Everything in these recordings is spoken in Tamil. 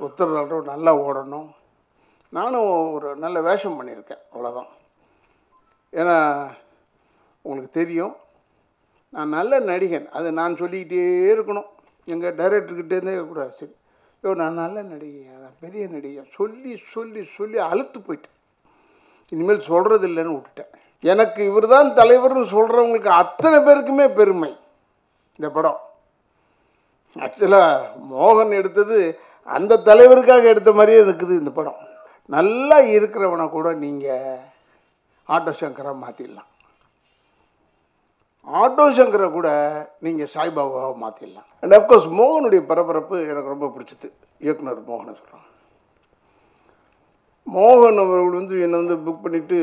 ருத்ரதாண்டவம் நல்லா ஓடணும். நானும் ஒரு நல்ல வேஷம் பண்ணியிருக்கேன், அவ்வளோதான். ஏன்னா உங்களுக்கு தெரியும், நான் நல்ல நடிகன். அது நான் சொல்லிக்கிட்டே இருக்கணும். எங்கள் டைரக்டர்கிட்டேருந்தே கூட, சரி ஐயோ நான் நல்ல நடிகை, நான் பெரிய நடிகை சொல்லி சொல்லி சொல்லி அழுத்து போயிட்டேன். இனிமேல் சொல்கிறது இல்லைன்னு விட்டுட்டேன். எனக்கு இவர் தான் தலைவர்னு சொல்கிறவங்களுக்கு அத்தனை பேருக்குமே பெருமை. இந்த படம் ஆக்சுவலாக மோகன் எடுத்தது அந்த தலைவருக்காக எடுத்த மாதிரியே இருக்குது. இந்த படம் நல்லா இருக்கிறவனை கூட நீங்கள் ஆட்டோ சங்கரை மாற்றிடலாம். ஆட்டோ சங்கரை கூட நீங்கள் சாய்பாபாவை மாற்றிடலாம். அண்ட் அஃப்கோர்ஸ் மோகனுடைய பரபரப்பு எனக்கு ரொம்ப பிடிச்சது. இயக்குனர் மோகனை சொல்கிறான். மோகன் அவர்கள் என்னை புக் பண்ணிவிட்டு,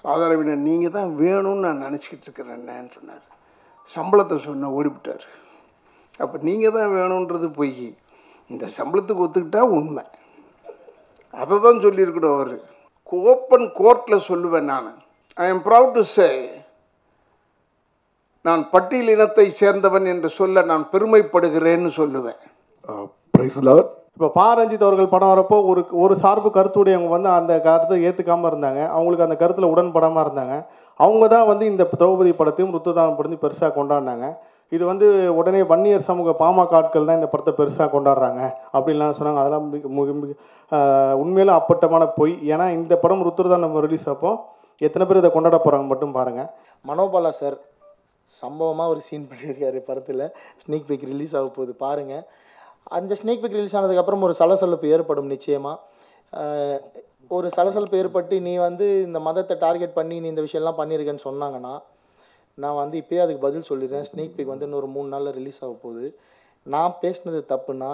ராதாரவினர் நீங்கள் தான் வேணும்னு நான் நினச்சிக்கிட்டு இருக்கிறேன்னு சொன்னார். சம்பளத்தை சொன்ன ஓடிவிட்டார். அப்போ நீங்கள் தான் வேணுன்றது பொய், இந்த சம்பளத்துக்கு ஒத்துக்கிட்டா உண்மை. அதை தான் சொல்லியிருக்கணும் அவர். ஓப்பன் கோர்ட்டில் சொல்லுவேன் நான். ஐ எம் ப்ரவுட் டு சே, நான் பட்டியல் இனத்தை சேர்ந்தவன் என்று சொல்ல நான் பெருமைப்படுகிறேன்னு சொல்லுவேன். இப்போ ரஞ்சித் அவர்கள் படம் வரப்போ ஒரு சார்பு கருத்துடையவங்க அந்த கருத்தை ஏற்றுக்காமல் இருந்தாங்க. அவங்களுக்கு அந்த கருத்தில் உடன்படாமல் இருந்தாங்க. அவங்க தான் இந்த திரௌபதி படத்தையும் ருத்ரதாண்டவம் படத்தையும் பெருசாக கொண்டாடினாங்க. இது உடனே வன்னியர் சமூக பாமக ஆட்கள் தான் இந்த படத்தை பெருசாக கொண்டாடுறாங்க அப்படின்லாம் சொன்னாங்க. அதெல்லாம் உண்மையிலும் அப்பட்டமான பொய். ஏன்னா இந்த படம் ருத்ரதாண்டவம் ரிலீஸ் அப்போ எத்தனை பேர் இதை கொண்டாட போகிறாங்க மட்டும் பாருங்கள். மனோபாலா சார் சம்பவமாக ஒரு சீன் பண்ணியிருக்காரு படத்தில். ஸ்னீக் பீக் ரிலீஸ் ஆக போகுது பாருங்கள். அந்த ஸ்னீக் பீக் ரிலீஸ் ஆனதுக்கப்புறம் ஒரு சலசலப்பு ஏற்படும் நிச்சயமாக. ஒரு சலசலப்பு ஏற்பட்டு நீ இந்த மதத்தை டார்கெட் பண்ணி நீ இந்த விஷயம்லாம் பண்ணியிருக்கேன்னு சொன்னாங்கன்னா, நான் இப்போயே அதுக்கு பதில் சொல்லிடுறேன். ஸ்னீக் பீக் இன்னொரு 3 நாளில் ரிலீஸ் ஆக போகுது. நான் பேசினது தப்புன்னா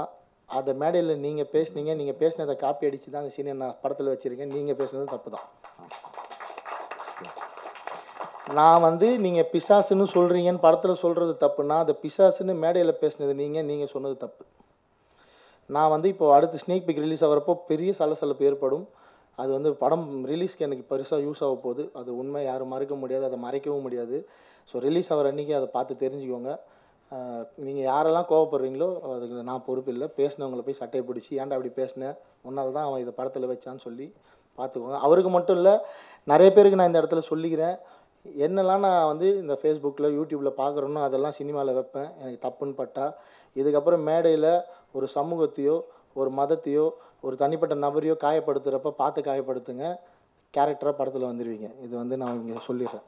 அதை மேடையில் நீங்கள் பேசுனீங்க, நீங்கள் பேசினதை காப்பி அடித்து தான் அந்த சீனை நான் படத்தில் வச்சுருக்கேன். நீங்கள் பேசுனது தப்பு தான். நான் நீங்கள் பிசாசுன்னு சொல்கிறீங்கன்னு படத்தில் சொல்கிறது தப்புன்னா, அதை பிசாசுன்னு மேடையில் பேசுனது நீங்கள் சொன்னது தப்பு. நான் இப்போ அடுத்து ஸ்னீக் பீக் ரிலீஸ் ஆகிறப்போ பெரிய சலசலப்பு ஏற்படும். அது படம் ரிலீஸ்க்கு எனக்கு பெருசாக யூஸ் ஆக போகுது. அது உண்மை, யாரும் மறுக்க முடியாது, அதை மறைக்கவும் முடியாது. ஸோ ரிலீஸ் ஆகிற அன்றைக்கி அதை பார்த்து தெரிஞ்சுக்கோங்க. நீங்கள் யாரெல்லாம் கோவப்படுறீங்களோ அதுக்கு நான் பொறுப்பு இல்லை. பேசினவங்களை போய் சட்டையை பிடிச்சி ஏன்டா அப்படி பேசினேன், ஒன்றால் தான் அவன் இதை படத்தில் வச்சான்னு சொல்லி பார்த்துக்கோங்க. அவருக்கு மட்டும் இல்லை, நிறைய பேருக்கு நான் இந்த இடத்துல சொல்லிக்கிறேன். என்னெல்லாம் நான் இந்த ஃபேஸ்புக்கில் யூடியூப்பில் பார்க்குறேன்னோ அதெல்லாம் சினிமாவில் வைப்பேன். எனக்கு தப்புன்னு பட்டா இதுக்கப்புறம் மேடையில் ஒரு சமூகத்தையோ ஒரு மதத்தையோ ஒரு தனிப்பட்ட நபரையோ காயப்படுத்துகிறப்ப பார்த்து காயப்படுத்துங்க. கேரக்டராக படத்தில் வந்துடுவீங்க. இது நான் இங்கே சொல்லிடுறேன்.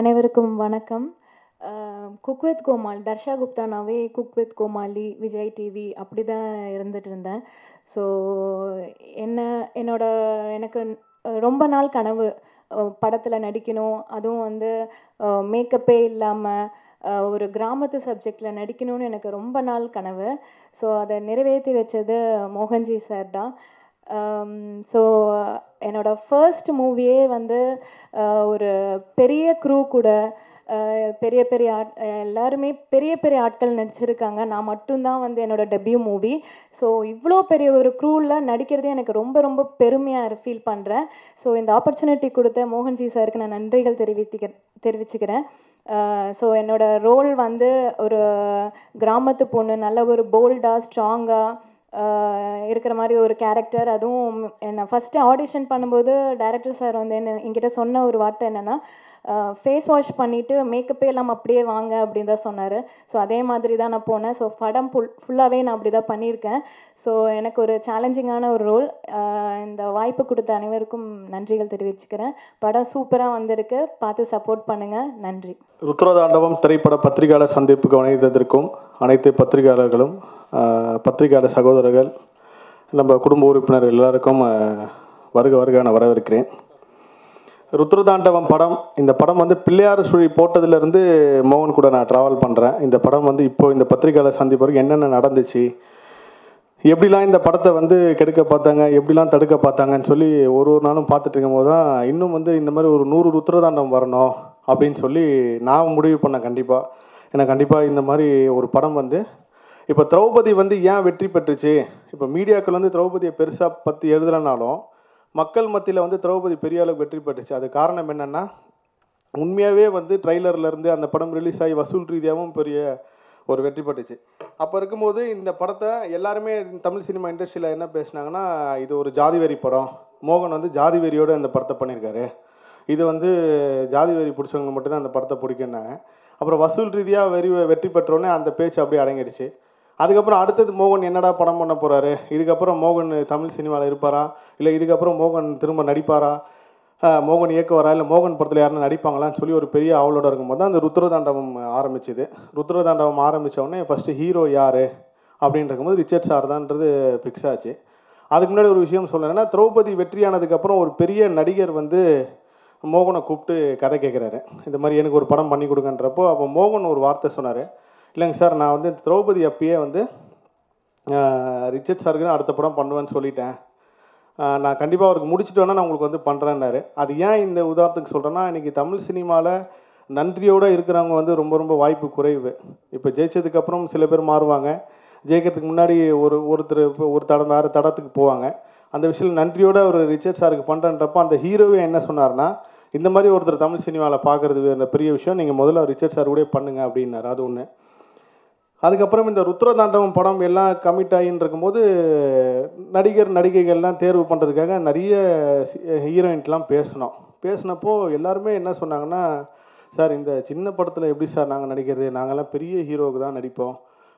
அனைவருக்கும் வணக்கம். குக் வித் கோமால், தர்ஷா குப்தானாவே Cook with Comali, Vijay TV அப்படி தான் இருந்துட்டு இருந்தேன். ஸோ எனக்கு ரொம்ப நாள் கனவு படத்தில் நடிக்கணும். அதுவும் மேக்கப்பே இல்லாமல் ஒரு கிராமத்து சப்ஜெக்டில் நடிக்கணும்னு எனக்கு ரொம்ப நாள் கனவு. ஸோ அதை நிறைவேற்றி வச்சது மோகன்ஜி சார் தான். ஸோ என்னோடய ஃபர்ஸ்ட் மூவியே ஒரு பெரிய க்ரூ கூட பெரிய பெரிய எல்லாருமே பெரிய பெரிய ஆட்கள் நடிச்சிருக்காங்க. நான் மட்டும்தான் என்னோடய டெபியூ மூவி. ஸோ இவ்வளோ பெரிய ஒரு க்ரூவில் நடிக்கிறதே எனக்கு ரொம்ப ரொம்ப பெருமையாக ஃபீல் பண்ணுறேன். ஸோ இந்த ஆப்பர்ச்சுனிட்டி கொடுத்த மோகன்ஜி சாருக்கு நான் நன்றிகள் தெரிவிச்சுக்கிறேன். ஸோ என்னோடய ரோல் ஒரு கிராமத்து பொண்ணு, நல்ல ஒரு போல்டாக ஸ்ட்ராங்காக இருக்கிற மாதிரி ஒரு கேரக்டர். அதுவும் என்னை ஃபஸ்ட்டு ஆடிஷன் பண்ணும்போது டைரக்டர் சார் என்கிட்ட சொன்ன ஒரு வார்த்தை என்னென்னா, ஃபேஸ் வாஷ் பண்ணிவிட்டு மேக்கப்பே இல்லாமல் அப்படியே வாங்க அப்படின்னு தான் சொன்னார். ஸோ அதே மாதிரி தான் நான் போனேன். ஸோ படம் ஃபுல்லாகவே நான் அப்படி தான் பண்ணியிருக்கேன். ஸோ எனக்கு ஒரு சேலஞ்சிங்கான ஒரு ரோல். இந்த வாய்ப்பு கொடுத்த அனைவருக்கும் நன்றிகள் தெரிவிச்சுக்கிறேன். படம் சூப்பராக வந்திருக்கு, பார்த்து சப்போர்ட் பண்ணுங்கள். நன்றி. ருத்ரதாண்டவம் திரைப்பட பத்திரிகையாளர் சந்திப்புக்கு இணைந்ததற்கும் அனைத்து பத்திரிகையாளர்களும், பத்திரிகையாளர் சகோதரர்கள், நம்ம குடும்ப உறுப்பினர்கள் எல்லாருக்கும் வருக வருக நான் வரவேற்கிறேன். ருத்ரதாண்டவம் படம், இந்த படம் வந்து பிள்ளையார் சுழி போட்டதுலேருந்து மோகன் கூட நான் ட்ராவல் பண்ணுறேன். இந்த படம் வந்து இப்போது இந்த பத்திரிகையாளர் சந்திப்பு வரைக்கும் என்னென்ன நடந்துச்சு, எப்படிலாம் இந்த படத்தை வந்து கெடுக்க பார்த்தாங்க, எப்படிலாம் தடுக்க பார்த்தாங்கன்னு சொல்லி ஒரு நாளும் பார்த்துட்டு இருக்கும்போது தான் இன்னும் வந்து இந்த மாதிரி ஒரு 100 ருத்ரதாண்டம் வரணும் அப்படின்னு சொல்லி நான் முடிவு பண்ணேன். கண்டிப்பாக ஏன்னா கண்டிப்பாக இந்த மாதிரி ஒரு படம் வந்து இப்போ திரௌபதி வந்து ஏன் வெற்றி பெற்றுச்சு, இப்போ மீடியாக்கள் வந்து திரௌபதியை பெருசாக பற்றி எழுதலைனாலும் மக்கள் மத்தியில் வந்து திரௌபதி பெரிய அளவுக்கு வெற்றி பெற்றுச்சு. அது காரணம் என்னென்னா, உண்மையாகவே வந்து ட்ரைலர்லேருந்து அந்த படம் ரிலீஸ் ஆகி வசூல் ரீதியாகவும் பெரிய ஒரு வெற்றி பெற்றுச்சு. அப்போ இருக்கும்போது இந்த படத்தை எல்லாருமே தமிழ் சினிமா இண்டஸ்ட்ரியில் என்ன பேசுனாங்கன்னா, இது ஒரு ஜாதி வெறி படம், மோகன் வந்து ஜாதி வெறியோடு இந்த படத்தை பண்ணியிருக்காரு, இது வந்து ஜாதி வெறி பிடிச்சவங்க மட்டும்தான் அந்த படத்தை பிடிக்குன்னாங்க. அப்புறம் வசூல் ரீதியாக வெற்றி பெற்றோடனே அந்த பேச்சு அப்படியே அடங்கிடுச்சு. அதுக்கப்புறம் அடுத்தது மோகன் என்னடா படம் பண்ண போகிறாரு, இதுக்கப்புறம் மோகன் தமிழ் சினிமாவில் இருப்பாரா, இல்லை இதுக்கப்புறம் மோகன் திரும்ப நடிப்பாரா, மோகன் இயக்குவாரா, இல்லை மோகன் படத்தில் யாருன்னா நடிப்பாங்களான்னு சொல்லி ஒரு பெரிய ஆவலோடு இருக்கும்போது தான் அந்த ருத்ரதாண்டவம் ஆரம்பிச்சுது. ருத்ரதாண்டவம் ஆரம்பித்தோடனே ஃபஸ்ட்டு ஹீரோ யார் அப்படின்னு இருக்கும்போது ரிச்சர்ட் சார் தான்ன்றது ஃபிக்ஸ் ஆச்சு. அதுக்கு முன்னாடி ஒரு விஷயம் சொல்லணும்னா, திரௌபதி வெற்றியானதுக்கப்புறம் ஒரு பெரிய நடிகர் வந்து மோகனை கூப்பிட்டு கதை கேட்குறாரு, இந்த மாதிரி எனக்கு ஒரு படம் பண்ணி கொடுங்கன்றப்போ அப்போ மோகன் ஒரு வார்த்தை சொன்னார், இல்லைங்க சார், நான் வந்து திரௌபதி அப்பயே வந்து ரிச்சர்ட் சாருக்கு தான் அடுத்த படம் பண்ணுவேன்னு சொல்லிட்டேன், நான் கண்டிப்பாக அவருக்கு முடிச்சுட்டு வேணால் நான் உங்களுக்கு வந்து பண்ணுறேன்னாரு. அது ஏன் இந்த உதாரணத்துக்கு சொல்கிறேன்னா, இன்றைக்கி தமிழ் சினிமாவில் நன்றியோடு இருக்கிறவங்க வந்து ரொம்ப ரொம்ப வாய்ப்பு குறைவு. இப்போ ஜெயிச்சதுக்கப்புறம் சில பேர் மாறுவாங்க, ஜெயிக்கிறதுக்கு முன்னாடி ஒருத்தர் ஒரு தடம் வேறு தடத்துக்கு போவாங்க. அந்த விஷயம் நன்றியோடு ஒரு ரிச்சர்ட் சாருக்கு பண்ணுறன்றப்போ அந்த ஹீரோவே என்ன சொன்னார்னா, இந்த மாதிரி ஒருத்தர் தமிழ் சினிமாவில் பார்க்குறது பெரிய விஷயம், நீங்கள் முதல்ல ரிச்சர்ட் சார் கூட பண்ணுங்க அப்படின்னாரு. அது ஒன்று. அதுக்கப்புறம் இந்த ருத்ரதாண்டவம் படம் எல்லாம் கமிட் ஆகின்னு இருக்கும்போது நடிகைகள்லாம் தேர்வு பண்ணுறதுக்காக நிறைய ஹீரோயின்ட்லாம் பேசினப்போ எல்லாருமே என்ன சொன்னாங்கன்னா, சார் இந்த சின்ன படத்தில் எப்படி சார் நாங்கள் நடிக்கிறது, நாங்கள்லாம் பெரிய ஹீரோவுக்கு தான் நடிப்போம்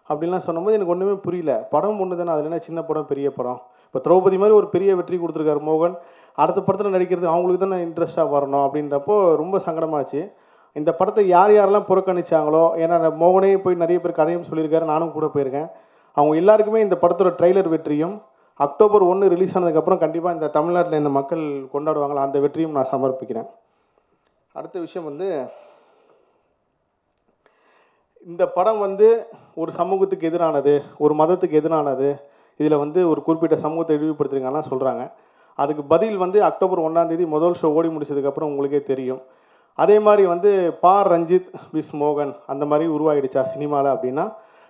அப்படின்லாம் சொன்னபோது எனக்கு ஒன்றுமே புரியல. படம் ஒன்று தானே, அதில் என்ன சின்ன படம் பெரிய படம், இப்போ திரௌபதி மாதிரி ஒரு பெரிய வெற்றி கொடுத்துருக்காரு மோகன், அடுத்த படத்தில் நடிக்கிறது அவங்களுக்கு தானே இன்ட்ரெஸ்ட்டாக வரணும் அப்படின்றப்போ ரொம்ப சங்கடமாச்சு. இந்த படத்தை யாரெல்லாம் புறக்கணிச்சாங்களோ, ஏன்னா மோகனே போய் நிறைய பேர் கதையும் சொல்லியிருக்காரு, நானும் கூட போயிருக்கேன், அவங்க எல்லாருக்குமே இந்த படத்தோட ட்ரெய்லர் வெற்றியும் அக்டோபர் 1 ரிலீஸ் ஆனதுக்கப்புறம் கண்டிப்பாக இந்த தமிழ்நாட்டில் இந்த மக்கள் கொண்டாடுவாங்களா அந்த வெற்றியும் நான் சமர்ப்பிக்கிறேன். அடுத்த விஷயம் வந்து, இந்த படம் வந்து ஒரு சமூகத்துக்கு எதிரானது, ஒரு மதத்துக்கு எதிரானது, இதில் வந்து ஒரு குறிப்பிட்ட சமூகத்தை இழிவுபடுத்துறீங்கன்னா சொல்கிறாங்க. அதுக்கு பதில் வந்து அக்டோபர் 1 முதல் ஷோ ஓடி முடிச்சதுக்கப்புறம் உங்களுக்கே தெரியும். அதே மாதிரி வந்து ரஞ்சித் விஸ் மோகன் அந்த மாதிரி உருவாகிடுச்சா சினிமாவில் அப்படின்னா,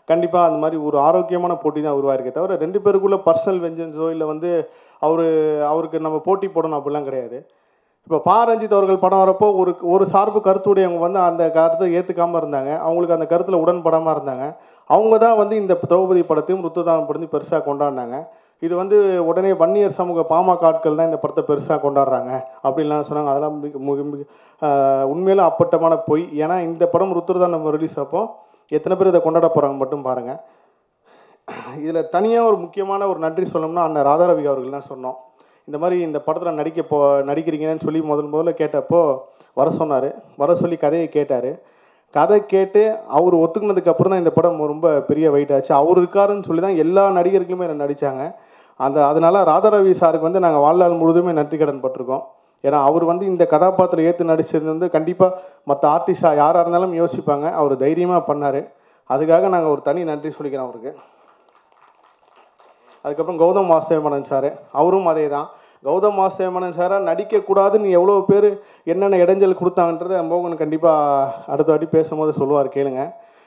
கண்டிப்பாக அந்த மாதிரி ஒரு ஆரோக்கியமான போட்டி தான் உருவாயிருக்கே தவிர 2 பேருக்குள்ளே பர்சனல் வெஞ்சன்ஸோ இல்லை வந்து அவருக்கு நம்ம போட்டி போடணும் அப்படிலாம் கிடையாது. இப்போ ரஞ்சித் அவர்கள் படம் வரப்போ ஒரு சார்பு கருத்துடையவங்க வந்து அந்த கருத்தை ஏற்றுக்காமல் இருந்தாங்க, அவங்களுக்கு அந்த கருத்தில் உடன்படாமல் இருந்தாங்க, அவங்க தான் வந்து இந்த திரௌபதி படத்தையும் ருத்ரதாண்டவம் படத்தையும் பெருசாக கொண்டாடினாங்க. இது வந்து உடனே வன்னியர் சமூக பாமக ஆட்கள் தான் இந்த படத்தை பெருசாக கொண்டாடுறாங்க அப்படின்லாம் சொன்னாங்க. அதெல்லாம் உண்மையில அப்பட்டமான பொய். ஏன்னா இந்த படம் ருத்ரதாண்டவம் ரிலீஸ் அப்போ எத்தனை பேர் இதை கொண்டாட போகிறாங்க மட்டும் பாருங்கள். இதில் தனியாக ஒரு முக்கியமான ஒரு நன்றி சொல்லணும்னா அண்ணன் ராதாரவி அவர்கள் தான் சொன்னோம். இந்த மாதிரி இந்த படத்தில் நடிக்கிறீங்கன்னு சொல்லி முதல்ல கேட்டப்போ வர சொல்லி கதையை கேட்டார். கதை கேட்டு அவர் ஒத்துக்கினதுக்கப்புறம் தான் இந்த படம் ரொம்ப பெரிய வெயிட் ஆச்சு. அவர் இருக்காருன்னு சொல்லி தான் எல்லா நடிகர்களுமே நடித்தாங்க. அதனால் ராதாரவி சாருக்கு வந்து நாங்கள் வாழ்நாள் முழுதுமே நன்றி கடன் பட்டிருக்கோம். ஏன்னா அவர் வந்து இந்த கதாபாத்திரம் ஏற்று நடிச்சது வந்து கண்டிப்பாக மற்ற ஆர்டிஸ்டாக யாராக இருந்தாலும் யோசிப்பாங்க. அவர் தைரியமாக பண்ணார், அதுக்காக நாங்கள் ஒரு தனி நன்றி சொல்லிக்கிறோம் அவருக்கு. அதுக்கப்புறம் கௌதம் வாசுதேவன் சார், அவரும் அதே தான். கௌதம் வாசுதேவன் சாராக நடிக்கக்கூடாதுன்னு எவ்வளோ பேர் என்னென்ன இடைஞ்சல் கொடுத்தாங்கன்றதை மோகன் கண்டிப்பாக அடுத்த வாட்டி பேசும்போது சொல்லுவார், கேளுங்க.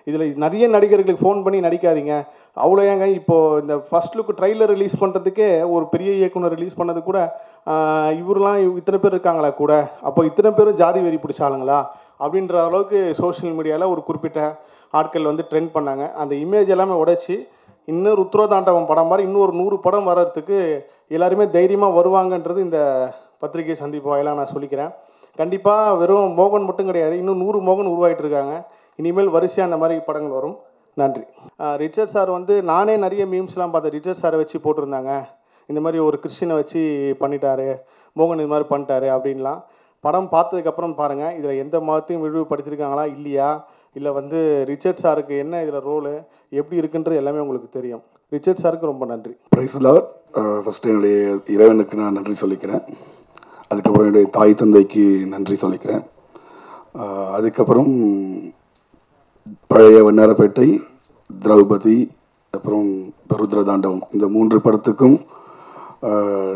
இதில் நிறைய நடிகர்களுக்கு ஃபோன் பண்ணி நடிக்காதீங்க, அவ்வளோ ஏங்க. இப்போது இந்த ஃபஸ்ட் லுக் ட்ரைலர் ரிலீஸ் பண்ணுறதுக்கே ஒரு பெரிய இயக்குனர் ரிலீஸ் பண்ணது கூட இவரெலாம் இத்தனை பேர் இருக்காங்களா கூட, அப்போ இத்தனை பேரும் ஜாதி வெறி பிடிச்சாலுங்களா அப்படின்ற அளவுக்கு சோஷியல் மீடியாவில் ஒரு குறிப்பிட்ட ஆட்கள் வந்து ட்ரெண்ட் பண்ணாங்க. அந்த இமேஜ் எல்லாமே உடைச்சி இன்னும் ருத்ரதாண்டவம் படம் மாதிரி இன்னும் ஒரு 100 படம் வர்றதுக்கு எல்லாருமே தைரியமாக வருவாங்கன்றது இந்த பத்திரிகை சந்திப்பு வாயிலாக நான் சொல்லிக்கிறேன். கண்டிப்பாக வெறும் மோகன் மட்டும் கிடையாது, இன்னும் 100 மோகன் உருவாகிட்டு இருக்காங்க. இனிமேல் வரிசையாக அந்த மாதிரி படங்கள் வரும். நன்றி. ரிச்சர்ட் சார் வந்து நானே நிறைய மீம்ஸ்லாம் பார்த்தேன். ரிச்சர்ட் சாரை வச்சு போட்டிருந்தாங்க, இந்த மாதிரி ஒரு கிறிஸ்டினை வச்சு பண்ணிட்டாரு, மோகன் இது மாதிரி பண்ணிட்டாரு அப்படின்லாம். படம் பார்த்ததுக்கப்புறம் பாருங்கள், இதில் எந்த மதத்தையும் விரிவுபடுத்தியிருக்காங்களா இல்லையா, இல்லை வந்து ரிச்சர்ட் சாருக்கு என்ன இதில் ரோலு எப்படி இருக்குன்றது எல்லாமே உங்களுக்கு தெரியும். ரிச்சர்ட் சாருக்கு ரொம்ப நன்றி. Price Lord. ஃபஸ்ட்டு என்னுடைய இறைவனுக்கு நான் நன்றி சொல்லிக்கிறேன். அதுக்கப்புறம் என்னுடைய தாய் தந்தைக்கு நன்றி சொல்லிக்கிறேன். அதுக்கப்புறம் பழைய வண்ணாரப்பேட்டை, திரௌபதி, அப்புறம் ருத்ரதாண்டவம், இந்த 3 படத்துக்கும்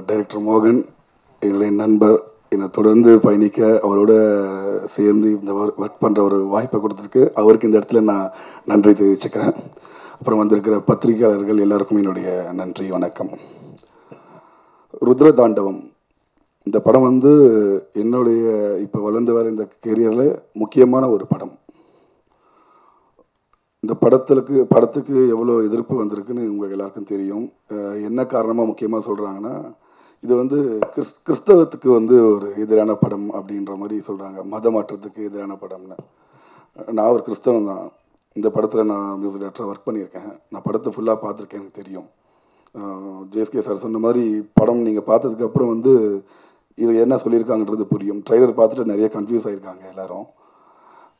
டைரக்டர் மோகன் என்னுடைய நண்பர், என்னை தொடர்ந்து பயணிக்க அவரோட சேர்ந்து இந்த ஒர்க் பண்ணுற ஒரு வாய்ப்பை கொடுத்ததுக்கு அவருக்கு இந்த இடத்துல நான் நன்றி தெரிவிச்சுக்கிறேன். அப்புறம் வந்திருக்கிற பத்திரிகையாளர்கள் எல்லாருக்கும் என்னுடைய நன்றி, வணக்கம். ருத்ரதாண்டவம் இந்த படம் வந்து என்னுடைய இப்போ வளர்ந்து வர இந்த கெரியரில் முக்கியமான ஒரு படம். இந்த படத்துக்கு எவ்வளோ எதிர்ப்பு வந்திருக்குன்னு உங்களுக்கு எல்லாருக்கும் தெரியும். என்ன காரணமாக முக்கியமாக சொல்கிறாங்கன்னா, இது வந்து கிறிஸ்தவத்துக்கு வந்து ஒரு எதிரான படம் அப்படின்ற மாதிரி சொல்கிறாங்க, மத மாற்றத்துக்கு எதிரான படம்னு. நான் ஒரு கிறிஸ்தவன் தான். இந்த படத்தில் நான் மியூசிக் டைரக்டராக ஒர்க் பண்ணியிருக்கேன். நான் படத்தை ஃபுல்லாக பார்த்துருக்கேன், எனக்கு தெரியும். ஜேஎஸ்கே சார் சொன்ன மாதிரி படம் நீங்கள் பார்த்ததுக்கப்புறம் வந்து இது என்ன சொல்லியிருக்காங்கன்றது புரியும். ட்ரைலர் பார்த்துட்டு நிறைய கன்ஃபியூஸ் ஆகியிருக்காங்க எல்லாரும்.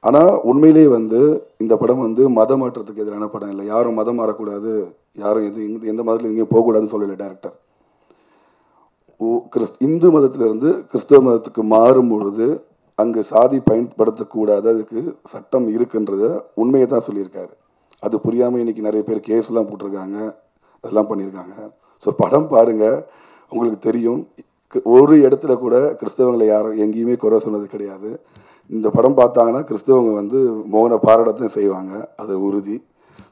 ஆனால் உண்மையிலே வந்து இந்த படம் வந்து மத மாற்றத்துக்கு எதிரான படம் இல்லை. யாரும் மதம் மாறக்கூடாது, யாரும் எந்த மதத்தில் எங்கேயும் போகக்கூடாதுன்னு சொல்லலை டேரக்டர். இந்து மதத்திலிருந்து கிறிஸ்தவ மதத்துக்கு மாறும் பொழுது அங்கே சாதி பயன்படுத்தக்கூடாது, அதுக்கு சட்டம் இருக்குன்றத உண்மையை தான் சொல்லியிருக்காரு. அது புரியாமல் இன்றைக்கி நிறைய பேர் கேஸ்லாம் போட்டிருக்காங்க, அதெல்லாம் பண்ணியிருக்காங்க. ஸோ படம் பாருங்கள், உங்களுக்கு தெரியும். ஒரு இடத்துல கூட கிறிஸ்தவங்களை யாரும் எங்கேயுமே குறை சொன்னது கிடையாது. இந்த படம் பார்த்தாங்கன்னா கிறிஸ்தவங்க வந்து மோகனை பாராட்டத்தையும் செய்வாங்க, அது உறுதி.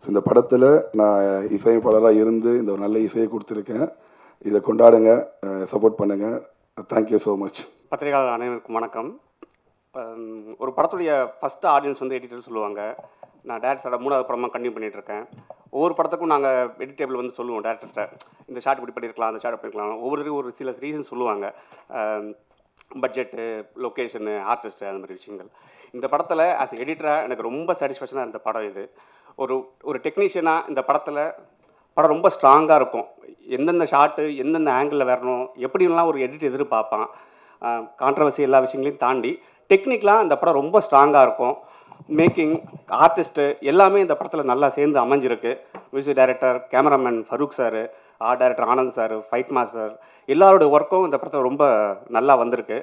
ஸோ இந்த படத்தில் நான் இசையமைப்பாளராக இருந்து இந்த ஒரு நல்ல இசையை கொடுத்துருக்கேன். இதை கொண்டாடுங்க, சப்போர்ட் பண்ணுங்கள். Thank you so much. பத்திரிகையாளர் அனைவருக்கும் வணக்கம். ஒரு படத்துடைய ஃபஸ்ட்டு ஆடியன்ஸ் வந்து எடிட்டர் சொல்லுவாங்க. நான் டேரக்டரோட 3வது படமாக கண்டினியூ பண்ணிகிட்ருக்கேன். ஒவ்வொரு படத்துக்கும் நாங்கள் எடிட்டேபிள் வந்து சொல்லுவோம் டேரக்டர்கிட்ட, இந்த ஷார்ட் இப்படி பண்ணியிருக்கலாம், அந்த ஷார்ட் பண்ணியிருக்கலாம். ஒவ்வொருத்தருக்கும் ஒரு சில ரீசன் சொல்லுவாங்க, பட்ஜெட்டு, லொக்கேஷனு, ஆர்டிஸ்ட்டு, அந்த மாதிரி விஷயங்கள். இந்த படத்தில் ஆஸ் எடிட்டராக எனக்கு ரொம்ப சாட்டிஸ்ஃபேக்ஷனாக இருந்த படம் இது. ஒரு டெக்னீஷியனாக இந்த படம் ரொம்ப ஸ்ட்ராங்காக இருக்கும். எந்தெந்த ஷார்ட்டு எந்தெந்த ஆங்கிளில் வரணும், எப்படிலாம் ஒரு எடிட் எதிர்பார்ப்பான், கான்ட்ரவர்சி எல்லா விஷயங்களையும் தாண்டி டெக்னிக்கலாக இந்த படம் ரொம்ப ஸ்ட்ராங்காக இருக்கும். மேக்கிங், ஆர்டிஸ்ட்டு எல்லாமே இந்த படத்தில் நல்லா சேர்ந்து அமைஞ்சிருக்கு. Music director, cameraman Farooq sir, art director Anand sir, fight master, எல்லாரோட ஒர்க்கும் இந்த படத்தில் ரொம்ப நல்லா வந்திருக்கு.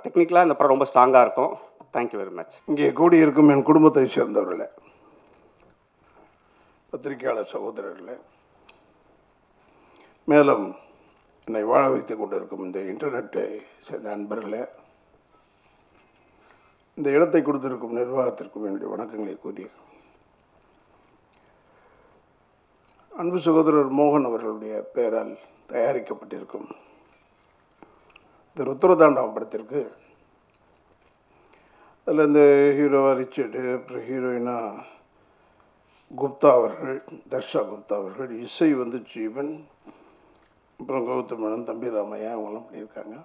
டெக்னிக்கலாக இந்த படம் ரொம்ப ஸ்ட்ராங்காக இருக்கும். Thank you very much. இங்கே கூடியிருக்கும் என் குடும்பத்தை சேர்ந்தவர்களே, பத்திரிகையாளர் சகோதரர்களே, மேலும் என்னை வாழ வைத்துக் கொண்டிருக்கும் இந்த இன்டர்நெட்டை சேர்ந்த நண்பர்களே, இந்த இடத்தை கொடுத்திருக்கும் நிர்வாகத்திற்கும் என்னுடைய வணக்கங்களை கூறி, அன்பு சகோதரர் மோகன் அவர்களுடைய பெயரால் தயாரிக்கப்பட்டிருக்கும் இந்த ருத்ரதாண்டவம் படத்திற்கு அதில் இந்த ஹீரோவா ரிச்சர்டு, அப்புறம் ஹீரோயினா குப்தா அவர்கள், தர்ஷா குப்தா அவர்கள், இசை வந்து ஜீவன், அப்புறம் கௌதம் மேனன், தம்பி ராமையா, அவங்களாம் பண்ணியிருக்காங்க.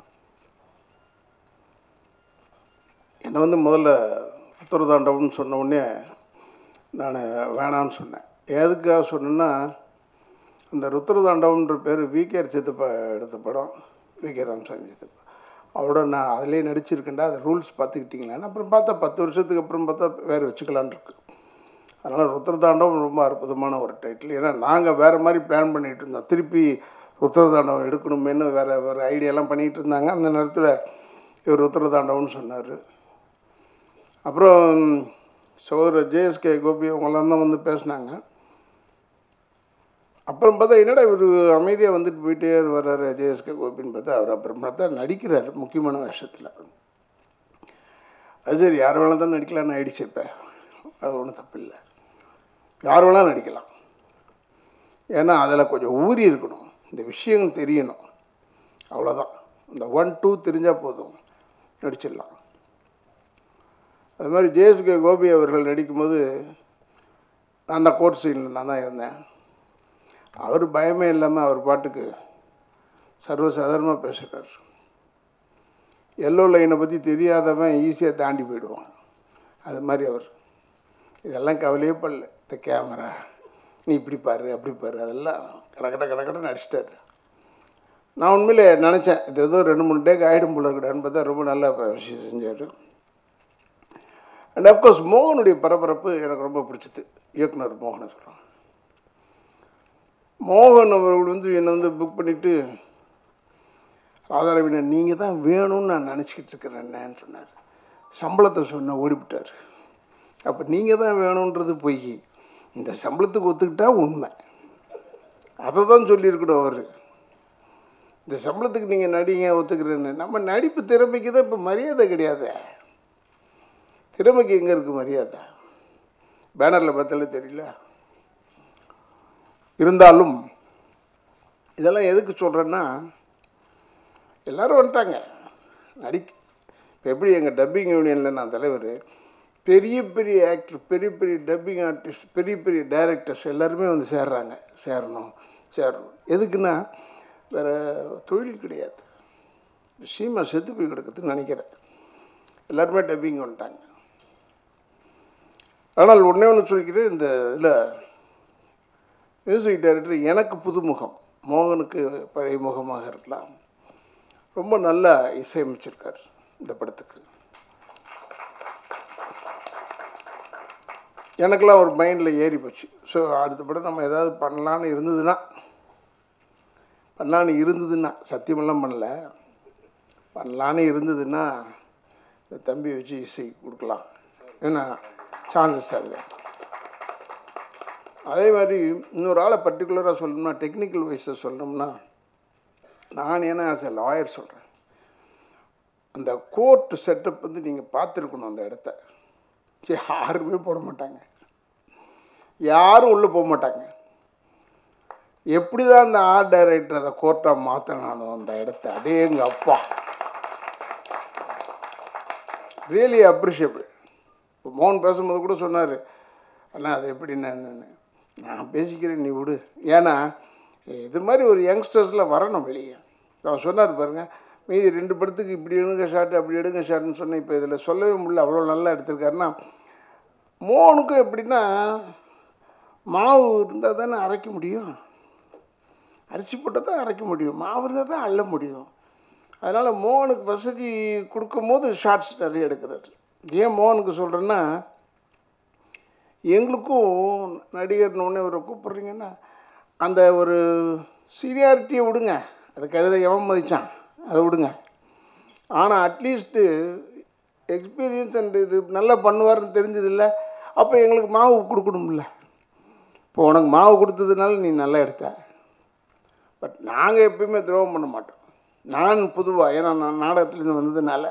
என்னை வந்து முதல்ல ருத்ரதாண்டவம்னு சொன்ன உடனே நான் வேணான்னு சொன்னேன். எதுக்காக சொன்னேன்னா, அந்த ருத்ரதாண்டவம்ன்ற பேர் விகேஆர் சித்தப்பா எடுத்த படம், விகே ராமசாமி சித்தப்பா, அவரோட நான் அதிலே நடிச்சிருக்கேன்டா, அது ரூல்ஸ் பார்த்துக்கிட்டிங்களான்னு. அப்புறம் பார்த்தா 10 வருஷத்துக்கு அப்புறம் பார்த்தா வேறு வச்சுக்கலான் இருக்கு. அதனால் ருத்ரதாண்டவம் ரொம்ப அற்புதமான ஒரு டைட்டில். ஏன்னா நாங்கள் வேறு மாதிரி பிளான் பண்ணிகிட்டு இருந்தோம், திருப்பி ருத்ரதாண்டவம் எடுக்கணுமேனு வேறு ஐடியாலாம் பண்ணிகிட்டு இருந்தாங்க. அந்த நேரத்தில் இவர் ருத்ரதாண்டவம்னு சொன்னார். அப்புறம் சகோதரர் ஜேஎஸ்கே கோபி அவங்களாம் தான் வந்து பேசினாங்க. அப்புறம் பார்த்தா என்னடா இவர் அமைதியாக வந்துட்டு போயிட்டே வர்றாரு ஜேஎஸ்கே கோபின்னு பார்த்தா, அவர் அப்புறம் பார்த்தா நடிக்கிறார் முக்கியமான வேஷத்தில். அது சரி, யார் வேணாலும் தான் நடிக்கலான்னு ஆயிடுச்சு. இப்போ அது ஒன்றும் தப்பு இல்லை, யார் வேணாலும் நடிக்கலாம். ஏன்னா அதில் கொஞ்சம் ஊறி இருக்கணும், இந்த விஷயம் தெரியணும், அவ்வளோதான். இந்த 1, 2 தெரிஞ்சால் போதும், நடிச்சிடலாம். அது மாதிரி ஜேஎஸ்கே கோபி அவர்கள் நடிக்கும்போது நான் தான் கோர்ட் சீனில் நான் தான் இருந்தேன். அவர் பயமே இல்லாமல் அவர் பாட்டுக்கு சர்வசாதாரணமாக பேசுகிறார். எல்லோ லைனை பற்றி தெரியாதவன் ஈஸியாக தாண்டி போயிடுவான். அது மாதிரி அவர் இதெல்லாம் கவலையே படல. இந்த கேமரா நீ இப்படி பாரு அப்படி பாரு அதெல்லாம் கடக்கடன்னு அடிச்சிட்டாரு. நான் உண்மையிலே நினச்சேன் இது ஏதோ 2-3 டேக்கு ஆகிடும் போல இருக்கடான்னு பார்த்தா ரொம்ப நல்லா விஷயம் செஞ்சார். அண்ட் அஃப்கோர்ஸ் மோகனுடைய பரபரப்பு எனக்கு ரொம்ப பிடிச்சது. இயக்குனர் மோகனை சொல்கிறான். மோகன் அவர்கள் என்னை புக் பண்ணிவிட்டு ராதாரவினர் நீங்கள் தான் வேணும்னு நான் நினச்சிக்கிட்டு இருக்கிறேன்னு சொன்னார். சம்பளத்தை சொன்ன ஓடிவிட்டார். அப்போ நீங்கள் தான் வேணுன்றது பொய், இந்த சம்பளத்துக்கு ஒத்துக்கிட்டா உண்மை. அதை தான் சொல்லியிருக்கணும் அவர். இந்த சம்பளத்துக்கு நீங்கள் நடிங்க ஒத்துக்கிறேன்னு. நம்ம நடிப்பு திறமைக்கு தான் இப்போ மரியாதை கிடையாது. திறமைக்கு எங்கே இருக்குது மரியாதை? பேனரில் பார்த்தாலே தெரியல. இருந்தாலும் இதெல்லாம் எதுக்கு சொல்கிறேன்னா, எல்லோரும் வந்துட்டாங்க இப்போ எப்படி எங்கள் டப்பிங் யூனியனில் நான் தலைவர், பெரிய பெரிய ஆக்டர், பெரிய பெரிய டப்பிங் ஆர்டிஸ்ட், பெரிய பெரிய டைரக்டர்ஸ் எல்லாருமே சேரணும். எதுக்குன்னா வேறு தொழில் கிடையாது. சீமா செத்து போய் கிடக்குதுன்னு நினைக்கிறேன். எல்லாருமே டப்பிங் வந்துட்டாங்க. ஆனால் ஒன்றே ஒன்று சொல்லிக்கிறேன், இந்த இதில் மியூசிக் டைரக்டர் எனக்கு புதுமுகம், மோகனுக்கு பழைய முகமாக இருக்கலாம். ரொம்ப நல்லா இசையமைச்சிருக்கார் இந்த படத்துக்கு. எனக்கெல்லாம் ஒரு மைண்டில் ஏறி போச்சு. ஸோ அடுத்த படம் நம்ம ஏதாவது பண்ணலான்னு இருந்ததுன்னா சத்தியமெல்லாம் பண்ணல, பண்ணலான்னு இருந்ததுன்னா இந்த தம்பி வச்சு இசை கொடுக்கலாம். ஏன்னா சான்சஸ் இல்லை. அதே மாதிரி இன்னொரு ஆளை பர்டிகுலராக சொல்லணும்னா, டெக்னிக்கல் வைஸை சொல்லணும்னா, நான் ஏன்னா ஆஸ் எ லாயர் சொல்கிறேன், அந்த கோர்ட் செட்டப் நீங்கள் பார்த்துருக்கணும். அந்த இடத்த யாருமே போட மாட்டாங்க, யாரும் உள்ளே போக மாட்டாங்க. எப்படி தான் அந்த ஆர்ட் டைரக்டர் அதை கோர்ட்டாக மாற்றினானோ அந்த இடத்த, அடே எங்கள் அப்பா, ரியலி அப்ரிஷியபிள். இப்போ மோகன் பேசும்போது கூட சொன்னார், அண்ணா அது எப்படி நான் பேசிக்கிறேன் நீ விடு. ஏன்னா இது மாதிரி ஒரு யங்ஸ்டர்ஸில் வரணும் வெளியே. அவர் சொன்னார் பாருங்கள், மீதி 2 படத்துக்கு இப்படி எடுங்க ஷார்ட்டு அப்படி எடுங்க ஷார்ட்டுன்னு சொன்னேன். இப்போ இதில் சொல்லவே முடியல, அவ்வளோ நல்லா எடுத்திருக்காருன்னா. மோகனுக்கும் எப்படின்னா, மாவு இருந்தால் தானே அரைக்க முடியும், அரிசி போட்டால் தான் அரைக்க முடியும், மாவு இருந்தால் தான் அள்ள முடியும். அதனால் மோகனுக்கு வசதி கொடுக்கும் போது ஷார்ட்ஸ் நிறைய எடுக்கிறார். ஏன் மோகனுக்கு சொல்கிறேன்னா, எங்களுக்கும் நடிகர்னு இவரை கூப்பிட்றீங்கன்னா அந்த ஒரு சீனியாரிட்டியை விடுங்க, அது கழுத எவன் மதித்தான் அதை விடுங்க. ஆனால் அட்லீஸ்ட்டு எக்ஸ்பீரியன்ஸ் அண்ட் இது நல்லா பண்ணுவார்னு தெரிஞ்சதில்லை. அப்போ எங்களுக்கு மாவு கொடுக்கணும்ல. இப்போ உனக்கு மாவு கொடுத்ததுனால நீ நல்லா எடுத்த. பட் நாங்கள் எப்பயுமே துரோகம் பண்ண மாட்டோம். நான் பொதுவாக, ஏன்னா நான் நாடகத்துலேருந்து வந்ததுனால